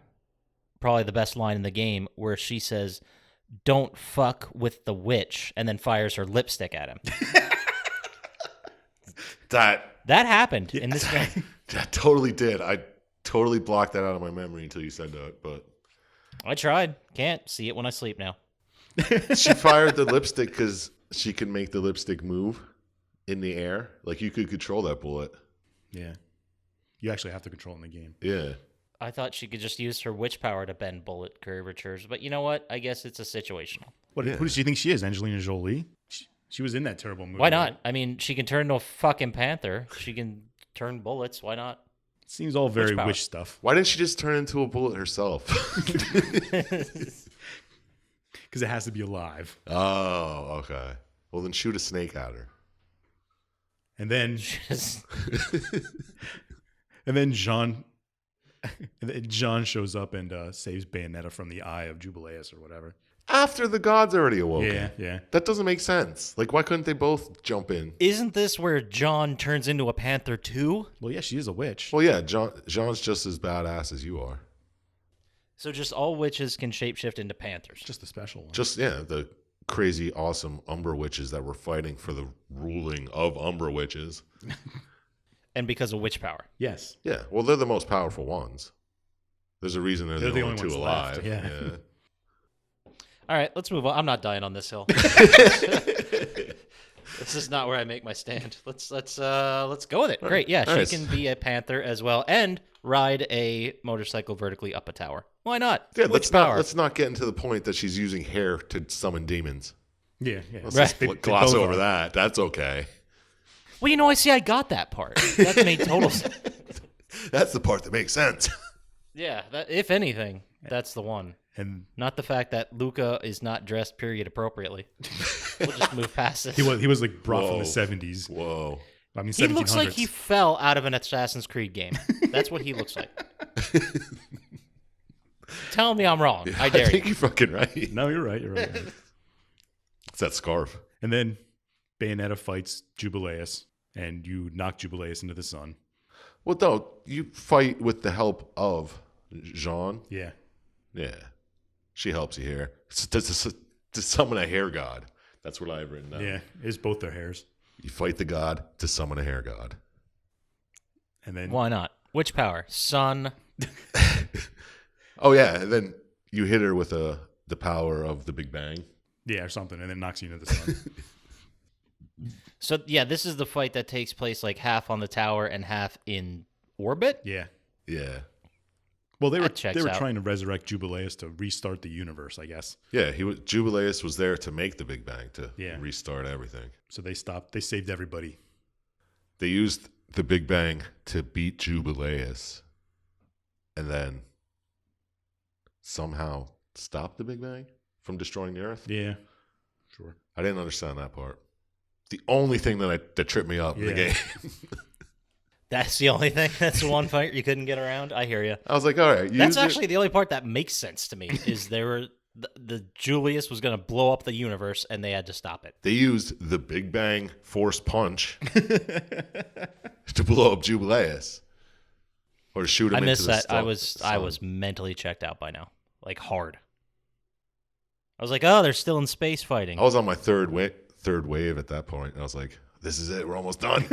A: probably the best line in the game where she says, don't fuck with the witch, and then fires her lipstick at him.
B: That
A: That happened in this game.
B: totally did. I totally blocked that out of my memory until you said that, but
A: I tried. Can't see it when I sleep now.
B: she fired the lipstick because she can make the lipstick move in the air. Like, you could control that bullet.
C: Yeah. You actually have to control it in the game.
B: Yeah.
A: I thought she could just use her witch power to bend bullet curvatures, but you know what? I guess it's a situational.
C: Who does she think she is? Angelina Jolie? She was in that terrible movie.
A: Why not?
C: right?
A: I mean, she can turn into a fucking panther. She can turn bullets. Why not?
C: Seems all very
A: power?
C: witch stuff.
B: Why didn't she just turn into a bullet herself?
C: Because it has to be alive.
B: Oh, okay. Well, then shoot a snake at her.
C: And then
A: Just-
C: and then Jean shows up and saves Bayonetta from the eye of Jubileus or whatever.
B: After the god's already awoken.
C: Yeah, yeah.
B: That doesn't make sense. Like, why couldn't they both jump in?
A: Isn't this where John turns into a panther too?
C: Well, yeah, she is a witch.
B: Well, yeah, Jean's just as badass as you are.
A: So just all witches can shapeshift into panthers.
C: Just a special one.
B: Just, yeah, the crazy, awesome Umbra witches that were fighting for the ruling of Umbra witches.
A: And because of witch power.
C: Yes.
B: Yeah, well, they're the most powerful ones. There's a reason they're the only two
C: ones
B: alive.
C: left, yeah.
A: All right, let's move on. I'm not dying on this hill. This is not where I make my stand. Let's go with it. Great. Yeah,
B: Nice.
A: she can be a panther as well and ride a motorcycle vertically up a tower. Why not?
B: Yeah,
A: Witch
B: let's not get into the point that she's using hair to summon demons.
C: Yeah, yeah.
B: Let's
A: Right.
B: just
C: They
B: gloss
C: both
B: over
C: are.
B: that. That's okay.
A: Well, you know, I got that part. That made total sense.
B: That's the part that makes sense.
A: Yeah, if anything, that's the one.
C: And
A: Not the fact that Luca is not dressed period appropriately. We'll just move past this.
C: he was like brought from
B: Whoa.
C: the 70s.
B: Whoa.
C: I mean, 1700s.
A: He looks like he fell out of an Assassin's Creed game. That's what he looks like. Tell me I'm wrong. I dare
B: think
A: you.
B: you're fucking right.
C: No, you're right. You're right.
B: It's that scarf.
C: And then Bayonetta fights Jubileus, and you knock Jubileus into the sun.
B: Well, no, you fight with the help of Jean.
C: Yeah.
B: Yeah. She helps you here. To summon a hair god. That's what I've written down.
C: Yeah. It's both their hairs.
B: You fight the god to summon a hair god.
C: And then
A: Why not? Which power? Sun.
B: Oh, yeah. And then you hit her with the power of the Big Bang.
C: yeah, or something, and then knocks you into the sun.
A: So, yeah, this is the fight that takes place like half on the tower and half in orbit.
C: Yeah.
B: Yeah.
C: Well, they were
A: That checks out.
C: trying to resurrect Jubileus to restart the universe, I guess.
B: Yeah, Jubileus was there to make the Big Bang, to
C: Yeah.
B: restart everything.
C: So they stopped. They saved everybody.
B: They used the Big Bang to beat Jubileus and then somehow stop the Big Bang from destroying the Earth.
C: Yeah. Sure.
B: I didn't understand that part. The only thing that tripped me up in the
C: Yeah.
B: game.
A: That's the only thing. That's the one fight you couldn't get around. I hear you.
B: I was like, all right.
A: That's actually the only part that makes sense to me. Is there were the Julius was going to blow up the universe and they had to stop it.
B: They used the Big Bang force punch to blow up Jubileus. Or to shoot him
A: I
B: into
A: missed
B: the
A: that.
B: sun.
A: I was mentally checked out by now, like hard. I was like, oh, they're still in space fighting.
B: I was on my third wave at that point. And I was like, this is it. We're almost done.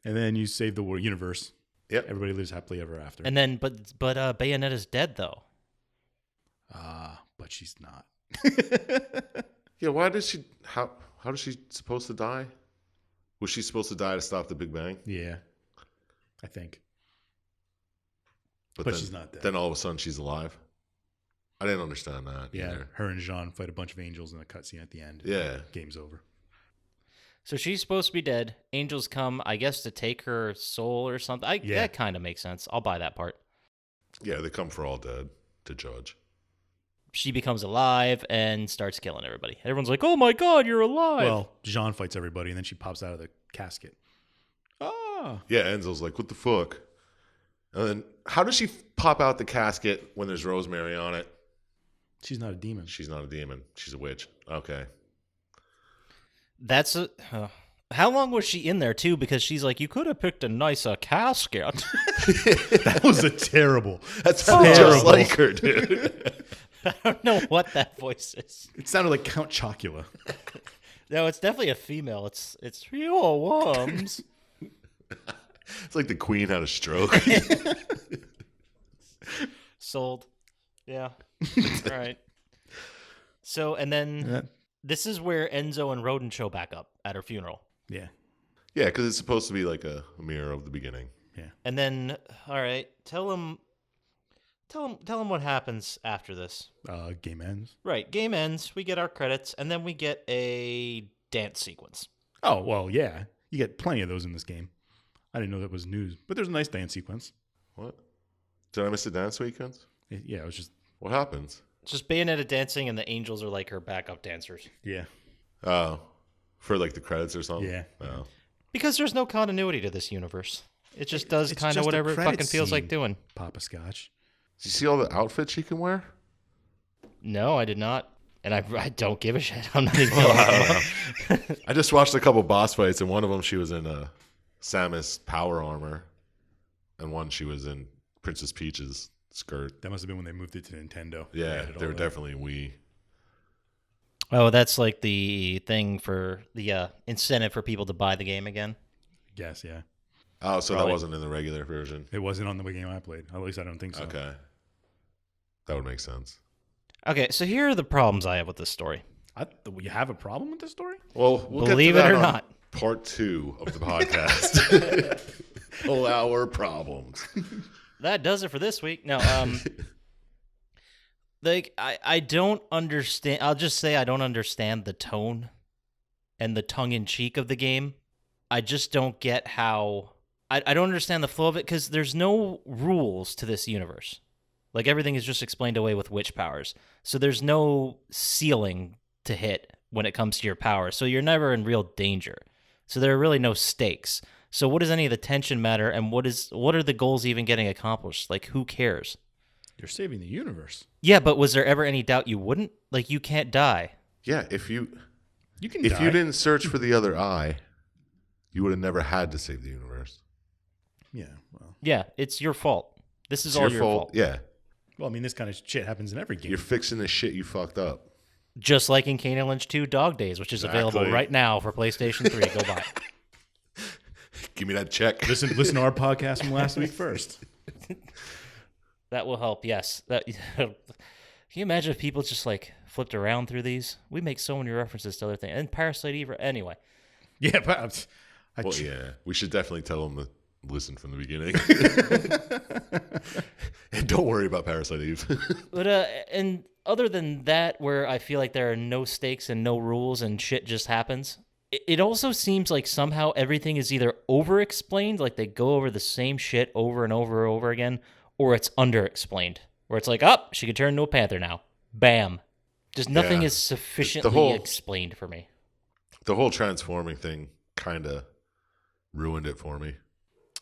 C: And then you save the universe.
B: Yep.
C: Everybody lives happily ever after.
A: And then, but Bayonetta's dead though.
C: But she's not.
B: Yeah, why does she... How is she supposed to die? Was she supposed to die to stop the Big Bang?
C: Yeah. I think. But
B: then,
C: she's not dead.
B: Then all of a sudden she's alive? I didn't understand that
C: Yeah.
B: either.
C: Her and Jean fight a bunch of angels in a cutscene at the end.
B: Yeah.
C: Game's over.
A: So she's supposed to be dead. Angels come, I guess, to take her soul or something.
C: Yeah.
A: That kind of makes sense. I'll buy that part.
B: Yeah, they come for all dead to judge.
A: She becomes alive and starts killing everybody. Everyone's like, "Oh my god, you're alive!"
C: Well, Jean fights everybody, and then she pops out of the casket. Ah.
B: Yeah, Enzo's like, what the fuck? And then how does she pop out the casket when there's Rosemary on it?
C: She's not a demon.
B: She's not a demon. She's a witch. Okay.
A: That's how long was she in there too? Because she's like, "You could have picked a nicer casket."
C: That was a terrible.
B: That's
C: terrible.
B: just like her, dude.
A: I don't know what that voice is.
C: It sounded like Count Chocula.
A: No, it's definitely a female. It's your worms.
B: It's like the queen had a stroke.
A: Sold. Yeah. All right. So, and then this is where Enzo and Rodin show back up at her funeral.
C: Yeah.
B: Yeah, because it's supposed to be like a mirror of the beginning.
A: And then, all right, tell him. Tell them what happens after this.
C: Game ends.
A: Right, game ends, we get our credits, and then we get a dance sequence.
C: Oh, well, yeah. You get plenty of those in this game. I didn't know that was news, but there's a nice dance sequence.
B: What? Did I miss the dance sequence?
C: Yeah, it was just...
B: What happens?
A: It's just Bayonetta dancing, and the angels are like her backup dancers.
C: Yeah.
B: Oh, for like the credits or something?
C: Yeah.
B: Oh.
A: Because there's no continuity to this universe. It just does
C: It's
A: kind of
C: just a
A: whatever it
C: credit
A: fucking feels like
C: scene.
A: doing.
C: Poppascotch.
B: Did you see all the outfits you can wear?
A: No, I did not. And I don't give a shit. I'm not even gonna
B: I just watched a couple boss fights, and one of them she was in Samus power armor, and one she was in Princess Peach's skirt.
C: That must have been when they moved it to Nintendo.
B: Yeah,
C: added all
B: they were
C: that.
B: definitely Wii.
A: Oh, that's like the thing for the incentive for people to buy the game again.
C: Yes, yeah.
B: Oh, so
A: Probably.
B: that wasn't in the regular version.
C: It wasn't on the game I played. At least I don't think so.
B: Okay, that would make sense.
A: Okay, so here are the problems I have with this story.
C: You have a problem with this story?
B: Well, we'll
A: Believe
B: get to
A: it
B: that
A: or
B: on
A: not.
B: part 2 of the podcast. All our problems.
A: That does it for this week. No, like I don't understand. I'll just say I don't understand the tone and the tongue-in-cheek of the game. I just don't get how... I don't understand the flow of it because there's no rules to this universe. Like, everything is just explained away with witch powers. So there's no ceiling to hit when it comes to your power. So you're never in real danger. So there are really no stakes. So what does any of the tension matter, and what are the goals even getting accomplished? Like, who cares?
C: You're saving the universe.
A: Yeah, but was there ever any doubt you wouldn't? Like, you can't die.
B: Yeah, if you
C: can
B: if
C: die.
B: you didn't search for the other eye, you would have never had to save the universe.
C: Yeah, well.
A: Yeah, it's your fault. This is
B: It's
A: all your fault.
B: Yeah,
C: Well, I mean, this kind of shit happens in every game.
B: you're fixing the shit you fucked up.
A: Just like in Kane and Lynch 2 Dog Days, which is available
B: Exactly.
A: right now for PlayStation 3. Go buy it.
B: Give me that check.
C: Listen to our podcast from last week first.
A: That will help, yes. Can you imagine if people just like flipped around through these? We make so many references to other things. And Parasite Eve, anyway.
C: Yeah, but
B: Well, yeah, we should definitely tell them to listen from the beginning. And don't worry about Parasite Eve.
A: But and other than that, where I feel like there are no stakes and no rules and shit just happens, it also seems like somehow everything is either over-explained, like they go over the same shit over and over and over again, or it's under-explained, where it's like, oh, she could turn into a panther now. Bam. Just nothing
B: Yeah.
A: is sufficiently
B: whole-
A: explained for me.
B: The whole transforming thing kind of ruined it for me.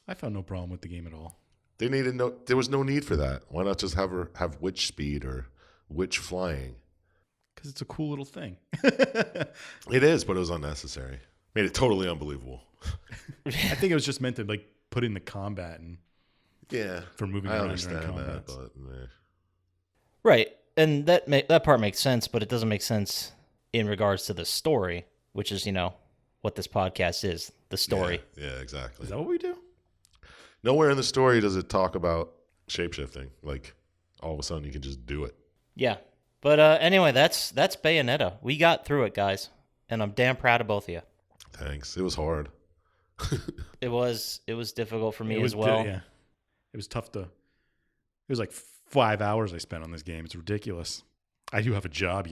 C: I found no problem with the game at all.
B: There was no need for that. Why not just have her have witch speed or witch flying?
C: Because it's a cool little thing.
B: It is, but it was unnecessary. Made it totally unbelievable.
C: I think it was just meant to like put in the combat and
B: Yeah,
C: for moving
B: I
C: around
B: understand
C: during
B: that,
C: combat.
B: but
A: Right, and that part makes sense, but it doesn't make sense in regards to the story, which is, what this podcast is, the story.
B: Yeah, exactly.
C: Is that what we do?
B: Nowhere in the story does it talk about shapeshifting. Like all of a sudden you can just do it.
A: Yeah. But anyway, that's Bayonetta. We got through it, guys, and I'm damn proud of both of you.
B: Thanks. It was hard.
A: It was difficult for me
C: It was
A: as well.
C: Yeah, it was tough to. It was like 5 hours I spent on this game. It's ridiculous. I do have a job,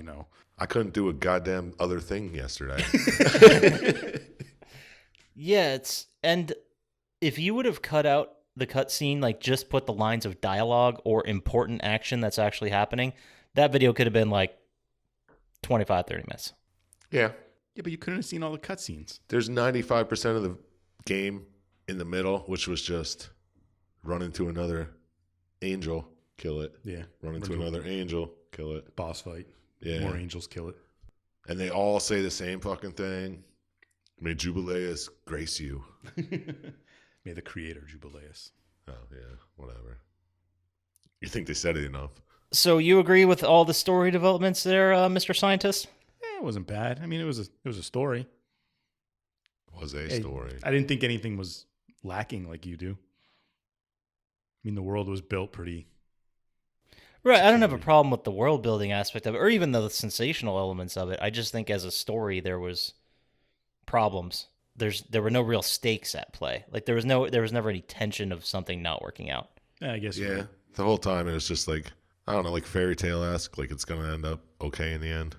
B: I couldn't do a goddamn other thing yesterday.
A: Yeah, and if you would have cut out the cutscene, like just put the lines of dialogue or important action that's actually happening, that video could have been like 25, 30 minutes.
B: Yeah.
C: Yeah, but you couldn't have seen all the cutscenes.
B: There's 95% of the game in the middle, which was just run into another angel, kill it.
C: Yeah,
B: Run into
C: Run to
B: another angel, kill it.
C: boss fight.
B: Yeah.
C: More angels kill it.
B: And they all say the same fucking thing. May Jubileus grace you.
C: May the creator jubileus.
B: Oh, yeah. Whatever. You think they said it enough?
A: So you agree with all the story developments there, Mr. Scientist?
C: It wasn't bad. I mean, it was a story.
B: Was a
C: Hey,
B: story.
C: I didn't think anything was lacking like you do. I mean, the world was built pretty.
A: Right, I don't have a problem with the world building aspect of it, or even the sensational elements of it. I just think as a story there was problems. There were no real stakes at play. Like there was never any tension of something not working out.
C: I guess. You're
B: Yeah.
C: right.
B: The whole time it was just like, I don't know, like fairy tale-esque, like it's going to end up okay in the end.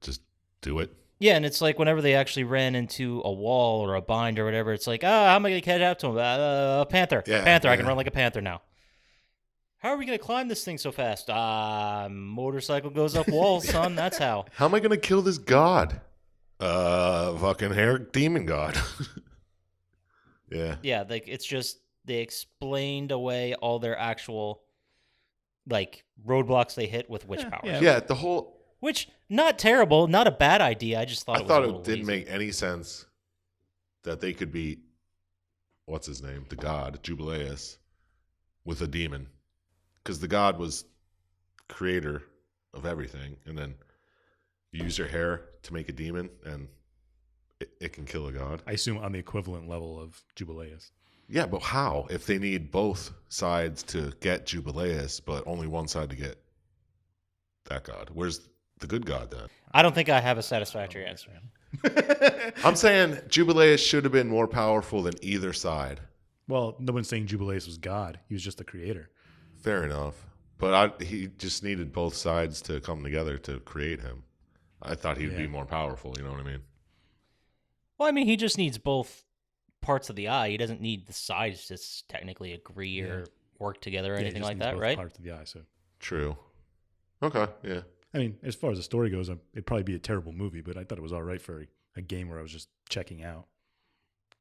B: Just do it.
A: Yeah, and it's like whenever they actually ran into a wall or a bind or whatever, it's like, how am I going to catch up to him? A panther.
B: Yeah,
A: Panther, I can
B: yeah.
A: run like a panther now. How are we going to climb this thing so fast? Motorcycle goes up walls, son. That's how.
B: How am I going to kill this god? Fucking hair demon god. Yeah.
A: Yeah, like it's just they explained away all their actual like roadblocks they hit with witch powers.
C: yeah.
B: Yeah, the whole...
A: Which, not terrible, not a bad idea. I just thought
B: I
A: it was
B: thought
A: a little
B: it didn't
A: lazy.
B: make any sense that they could beat, what's his name? The god, Jubileus, with a demon. Because the god was creator of everything. And then you use your hair to make a demon, and it can kill a god.
C: I assume on the equivalent level of Jubileus.
B: Yeah, but how? If they need both sides to get Jubileus, but only one side to get that god. Where's the good god then?
A: I don't think I have a satisfactory answer.
B: I'm saying Jubileus should have been more powerful than either side.
C: Well, no one's saying Jubileus was God. He was just the creator.
B: Fair enough. But he just needed both sides to come together to create him. I thought he'd be more powerful, you know what I mean?
A: Well, I mean, he just needs both parts of the eye. He doesn't need the sides to technically agree or work together or
C: Yeah, he
A: anything
C: just
A: like
C: needs
A: that,
C: both
A: right?
C: Parts of the eye. So,
B: True. Okay, yeah.
C: I mean, as far as the story goes, it'd probably be a terrible movie, but I thought it was all right for a game where I was just checking out.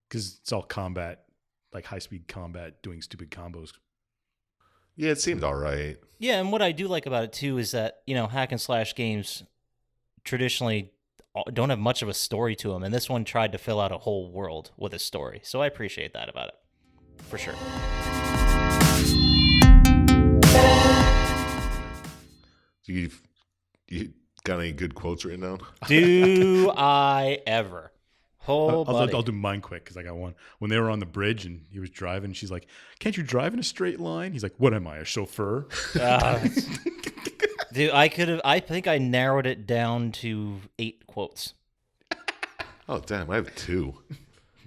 C: Because it's all combat, like high-speed combat, doing stupid combos.
B: Yeah, it seemed all right.
A: Yeah, and what I do like about it too is that, hack and slash games traditionally don't have much of a story to them, and this one tried to fill out a whole world with a story. So I appreciate that about it, for sure.
B: You got any good quotes written down?
A: Do I ever?
C: I'll do mine quick because I got one. When they were on the bridge and he was driving, she's like, "Can't you drive in a straight line?" He's like, "What am I, a chauffeur?"
A: Dude, I think I narrowed it down to 8 quotes.
B: Oh, damn, I have 2.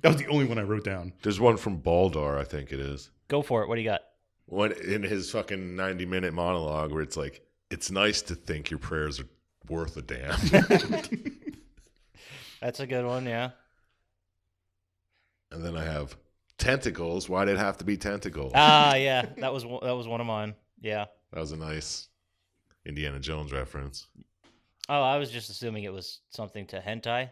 C: That was the only one I wrote down.
B: There's one from Baldar, I think it is.
A: Go for it. What do you got?
B: One in his fucking 90-minute monologue where it's like, it's nice to think your prayers are worth a damn.
A: That's a good one, yeah.
B: And then I have tentacles. Why did it have to be tentacles?
A: Yeah, that was one of mine. Yeah.
B: That was a nice Indiana Jones reference.
A: Oh, I was just assuming it was something to hentai.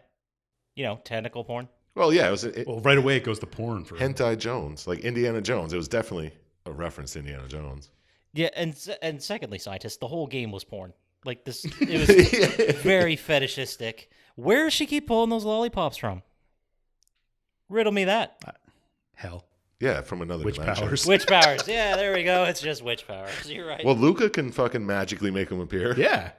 A: Tentacle porn.
B: Well, yeah, it was
C: Well, right away it goes to porn for
B: Hentai Jones, like Indiana Jones. It was definitely a reference to Indiana Jones.
A: Yeah, and secondly, Syintist, the whole game was porn. Like this, it was very fetishistic. Where does she keep pulling those lollipops from? Riddle me that.
C: hell.
B: Yeah, from another
C: Witch
B: dimension.
C: powers.
A: Witch powers. Yeah, there we go. It's just witch powers. You're right.
B: Well, Luca can fucking magically make them appear.
C: Yeah.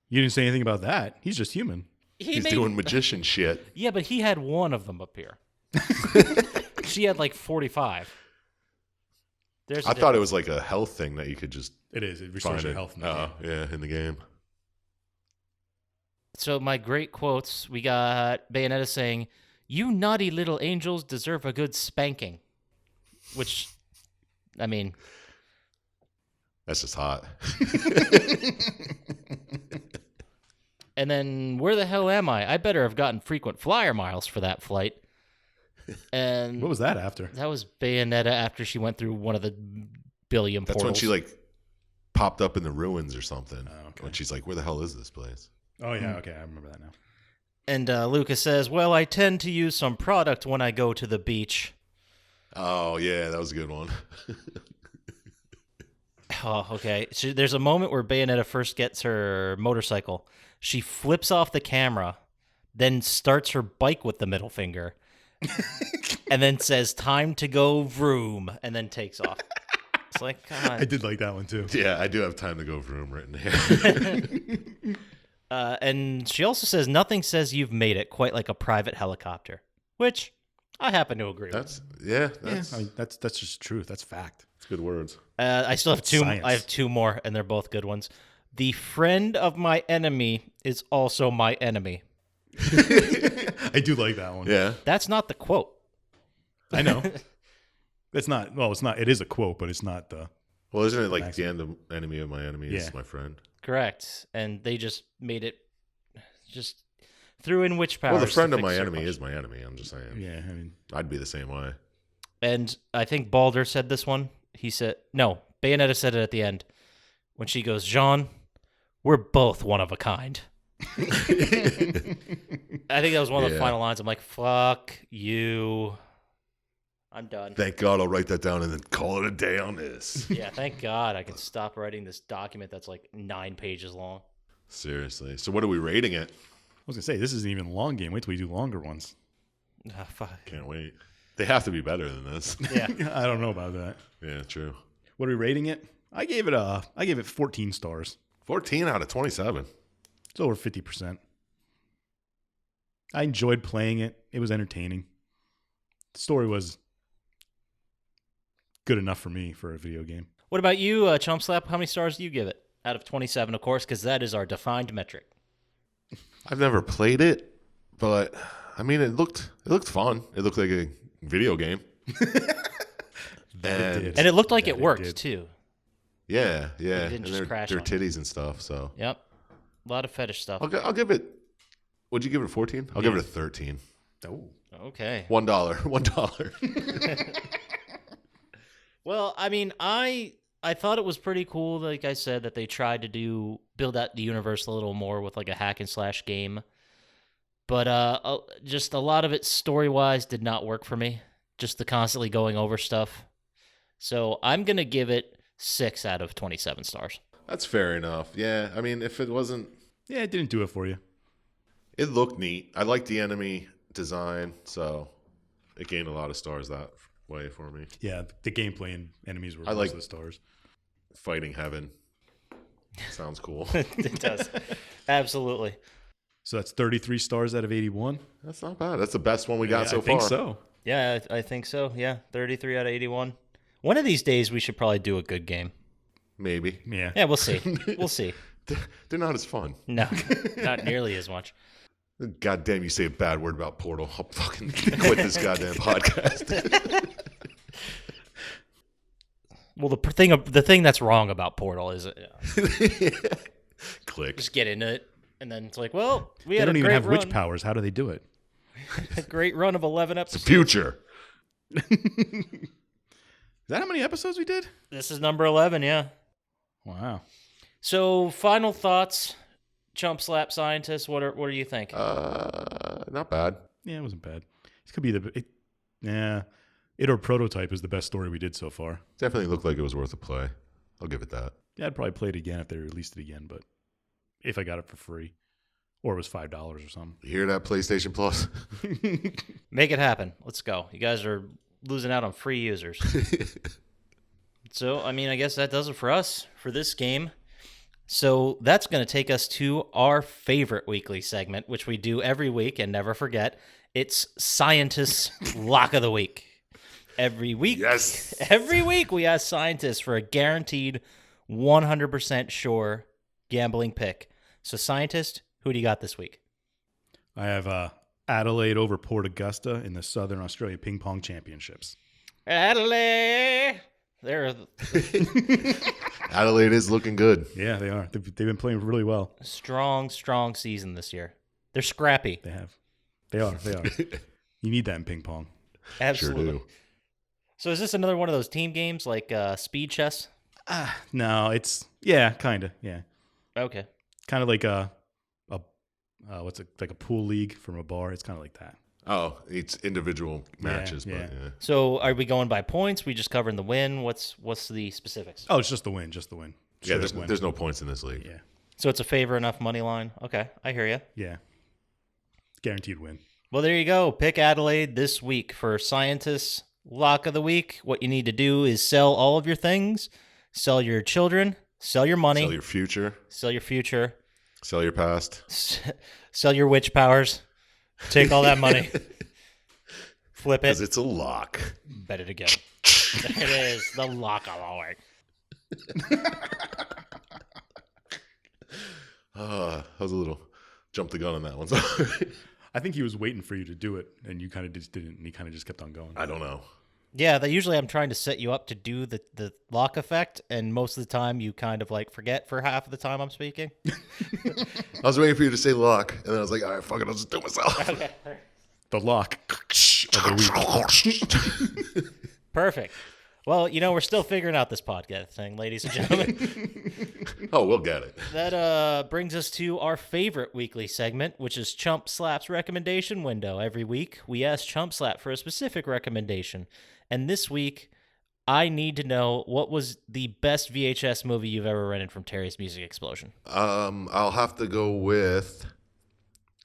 C: You didn't say anything about that. He's just human.
B: He's doing magician shit.
A: Yeah, but he had one of them appear. She had like 45.
B: I thought it was like a health thing that you could just
C: It is. It restores
B: find
C: your
B: it.
C: health in the game.
B: Yeah, in the game.
A: So my great quotes, we got Bayonetta saying, "You naughty little angels deserve a good spanking." Which, I mean...
B: That's just hot.
A: And then, where the hell am I? I better have gotten frequent flyer miles for that flight. And
C: What was that after?
A: that was Bayonetta after she went through one of the billion
B: That's
A: portals.
B: when she popped up in the ruins or something.
C: Oh, okay.
B: When she's like, where the hell is this place?
C: Oh, yeah. Okay. I remember that now.
A: And Lucas says, "Well, I tend to use some product when I go to the beach."
B: Oh, yeah, that was a good one.
A: Oh, okay. So there's a moment where Bayonetta first gets her motorcycle. She flips off the camera, then starts her bike with the middle finger, and then says, "Time to go vroom," and then takes off. It's like, God.
C: I did like that one, too.
B: Yeah, I do have time to go vroom written here.
A: And she also says, "Nothing says you've made it quite like a private helicopter," which I happen to agree with.
B: That's
C: I mean, that's just truth. That's fact.
B: good words.
A: I still have 2.
C: Science.
A: I have 2 more, and they're both good ones. "The friend of my enemy is also my enemy."
C: I do like that one.
B: Yeah.
A: That's not the quote.
C: I know. It's not. Well, it's not. It is a quote, but it's not the
B: Well, isn't it like
C: Nice.
B: the end of enemy of my enemy is
C: Yeah.
B: my friend?
A: Correct. And they just made it, just threw in witch powers.
B: Well, the
A: to
B: friend of
A: fix
B: my
A: their
B: enemy
A: question.
B: is my enemy. I'm just saying.
C: Yeah, I mean,
B: I'd be the same way.
A: And I think Balder said this one. He said, no, Bayonetta said it at the end when she goes, Jean, we're both one of a kind. I think that was one of the
B: Yeah.
A: final lines. I'm like, fuck you. I'm done.
B: Thank God I'll write that down and then call it a day on this.
A: Yeah, thank God I can stop writing this document that's like 9 pages long.
B: Seriously. So what are we rating it?
C: I was gonna say this isn't even a long game. Wait till we do longer ones.
A: Ah, fuck.
B: Can't wait. They have to be better than this.
A: Yeah.
C: I don't know about that.
B: Yeah, true.
C: What are we rating it? I gave it 14 stars.
B: 14 out of 27.
C: It's over 50%. I enjoyed playing it. It was entertaining. The story was good enough for me for a video game.
A: What about you, Chump Slap? How many stars do you give it? Out of 27, of course, because that is our defined metric.
B: I've never played it, but I mean, it looked fun. It looked like a video game.
C: That it did.
A: And it looked like
C: That
A: it worked,
C: did.
A: too.
B: Yeah.
A: It didn't
B: And
A: just
B: their
A: crash
B: their
A: on
B: titties and stuff. So
A: Yep. A lot of fetish stuff.
B: I'll give it. Would you give it a 14? I'll give it a 13.
C: Oh.
A: Okay.
B: $1. $1.
A: Well, I mean, I thought it was pretty cool, like I said, that they tried to build out the universe a little more with like a hack and slash game. But just a lot of it story-wise did not work for me. Just the constantly going over stuff. So I'm going to give it 6 out of 27 stars.
B: That's fair enough. Yeah. I mean, if it wasn't,
C: Yeah, it didn't do it for you.
B: it looked neat. I like the enemy design, so it gained a lot of stars that way for me.
C: Yeah, the gameplay and enemies were
B: I
C: most
B: like-
C: of the stars.
B: Fighting heaven. Sounds cool.
A: It does. Absolutely.
C: So that's 33 stars out of 81.
B: That's not bad. That's the best one we got
C: Yeah,
B: so
C: I think
B: far.
C: so.
A: Yeah, I think so. Yeah, 33 out of 81. One of these days, we should probably do a good game.
B: Maybe.
C: Yeah.
A: Yeah, we'll see. We'll see.
B: They're not as fun.
A: No, not nearly as much.
B: God damn, you say a bad word about Portal. I'll fucking quit this goddamn podcast.
A: Well, the thing that's wrong about Portal is
B: Click.
A: just get into it, and then it's like, well, we
C: They
A: had
C: don't
A: a
C: even
A: great
C: have
A: run,
C: witch powers. How do they do it?
A: a great run of 11
B: The
A: episodes.
B: future.
C: Is that how many episodes we did?
A: This is number 11, yeah.
C: Wow.
A: So, final thoughts, Chump Slap Syintist. What do you think?
B: Not bad.
C: Yeah, it wasn't bad. This could be it or Prototype is the best story we did so far.
B: Definitely looked like it was worth a play. I'll give it that.
C: Yeah, I'd probably play it again if they released it again, but if I got it for free. Or it was $5 or something.
B: You hear that, PlayStation Plus?
A: Make it happen. Let's go. You guys are losing out on free users. So, I mean, I guess that does it for us for this game. So that's going to take us to our favorite weekly segment, which we do every week and never forget. It's Syintist's Lock of the Week. Every week,
B: Yes.
A: every week we ask scientists for a guaranteed 100% sure gambling pick. So, Syintist, who do you got this week?
C: I have Adelaide over Port Augusta in the Southern Australia Ping Pong Championships.
A: Adelaide. They're
B: Adelaide is looking good.
C: Yeah, they are. They've been playing really well.
A: a strong season this year. They're scrappy.
C: They have. They are. They are. You need that in ping pong.
A: Absolutely.
B: Sure do.
A: So is this another one of those team games like speed chess?
C: No, it's kind of. Yeah,
A: Okay.
C: kind of like what's it like a pool league from a bar? It's kind of like that.
B: Oh, it's individual matches,
C: yeah.
B: but yeah.
A: So are we going by points? We just covering the win? What's the specifics?
C: Oh, it's just the win. Just the win.
B: Yeah,
C: Straight win.
B: there's no points in this league.
C: Yeah,
A: So it's a favor enough money line. Okay, I hear you.
C: yeah. Guaranteed win.
A: Well, there you go. Pick Adelaide this week for Scientists Lock of the Week. What you need to do is sell all of your things, sell your children, sell your money,
B: Sell your future.
A: sell your future,
B: Sell your past.
A: sell your witch powers, take all that money, flip
B: Because
A: it,
B: it's a lock.
A: bet it again. There it is, the Lock of the Week.
B: I was a little jumped the gun on that one. Sorry.
C: I think he was waiting for you to do it, and you kind of just didn't, and he kind of just kept on going.
B: I don't know.
A: Yeah, usually I'm trying to set you up to do the lock effect, and most of the time you kind of like forget for half of the time I'm speaking.
B: I was waiting for you to say lock, and then I was like, all right, fuck it, I'll just do it myself.
A: Okay.
C: The lock of the week.
A: Perfect. Well, we're still figuring out this podcast thing, ladies and gentlemen.
B: Oh, we'll get it.
A: That brings us to our favorite weekly segment, which is Chump Slap's recommendation window. Every week, we ask Chump Slap for a specific recommendation. And this week, I need to know, what was the best VHS movie you've ever rented from Terry's Music Explosion?
B: I'll have to go with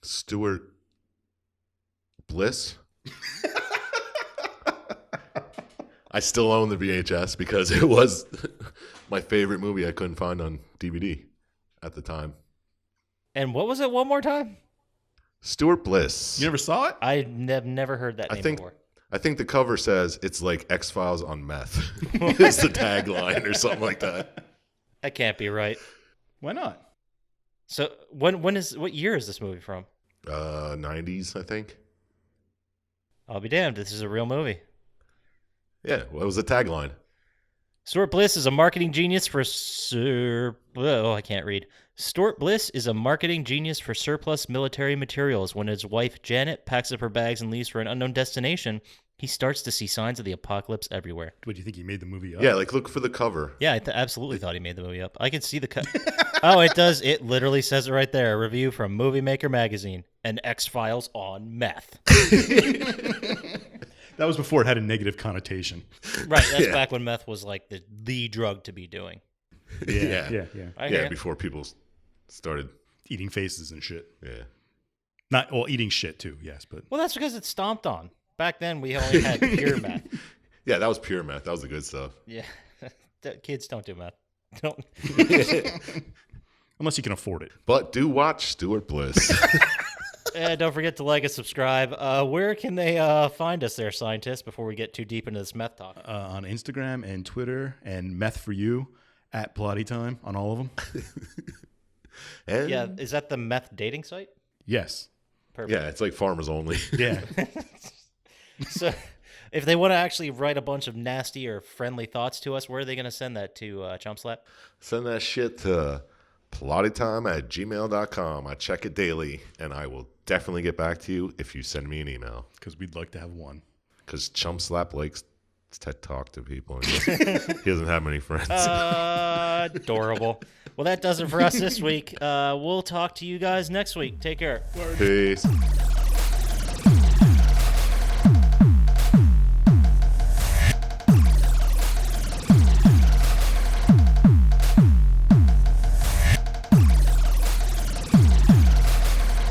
B: Stuart Bliss. I still own the VHS because it was my favorite movie I couldn't find on DVD at the time.
A: And what was it one more time?
B: Stuart Bliss.
C: You never saw it?
A: I've never heard that name before.
B: I think the cover says it's like X-Files on meth. It's the tagline or something like that.
A: That can't be right.
C: Why not?
A: So what year is this movie from?
B: 90s, I think.
A: I'll be damned. This is a real movie.
B: Yeah, what was the tagline?
A: Stuart Bliss is a marketing genius for I can't read. Stuart Bliss is a marketing genius for surplus military materials. When his wife Janet packs up her bags and leaves for an unknown destination, he starts to see signs of the apocalypse everywhere.
C: What, do you think he made the movie up?
B: Yeah, like look for the cover.
A: Yeah, I absolutely thought he made the movie up. I can see the cut. Oh, it does. It literally says it right there. A review from Movie Maker Magazine. An X-Files on meth.
C: That was before it had a negative connotation.
A: Right, that's back when meth was like the drug to be doing.
C: Yeah.
B: Yeah, before people started
C: Eating faces and shit.
B: Yeah.
C: Eating shit too, yes. But
A: Well, that's because it's stomped on. Back then, we only had pure meth.
B: Yeah, that was pure meth. That was the good stuff.
A: Yeah. Kids don't do meth. Don't.
C: unless you can afford it.
B: But do watch Stuart Bliss.
A: Don't forget to like and subscribe. Where can they find us there, Syintist, before we get too deep into this meth talk?
C: On Instagram and Twitter and Meth for You at Plotty Time on all of them.
B: And
A: Yeah, is that the meth dating site?
C: Yes.
A: Perfect.
B: yeah, it's like farmers only.
C: Yeah.
A: So if they want to actually write a bunch of nasty or friendly thoughts to us, where are they going to send that to, Chump Slap?
B: Send that shit to plottytime@gmail.com. I check it daily, and I will definitely get back to you if you send me an email.
C: Because we'd like to have one.
B: Because Chump Slap likes to talk to people. And he doesn't have many friends.
A: Adorable. Well, that does it for us this week. We'll talk to you guys next week. Take care.
B: Peace.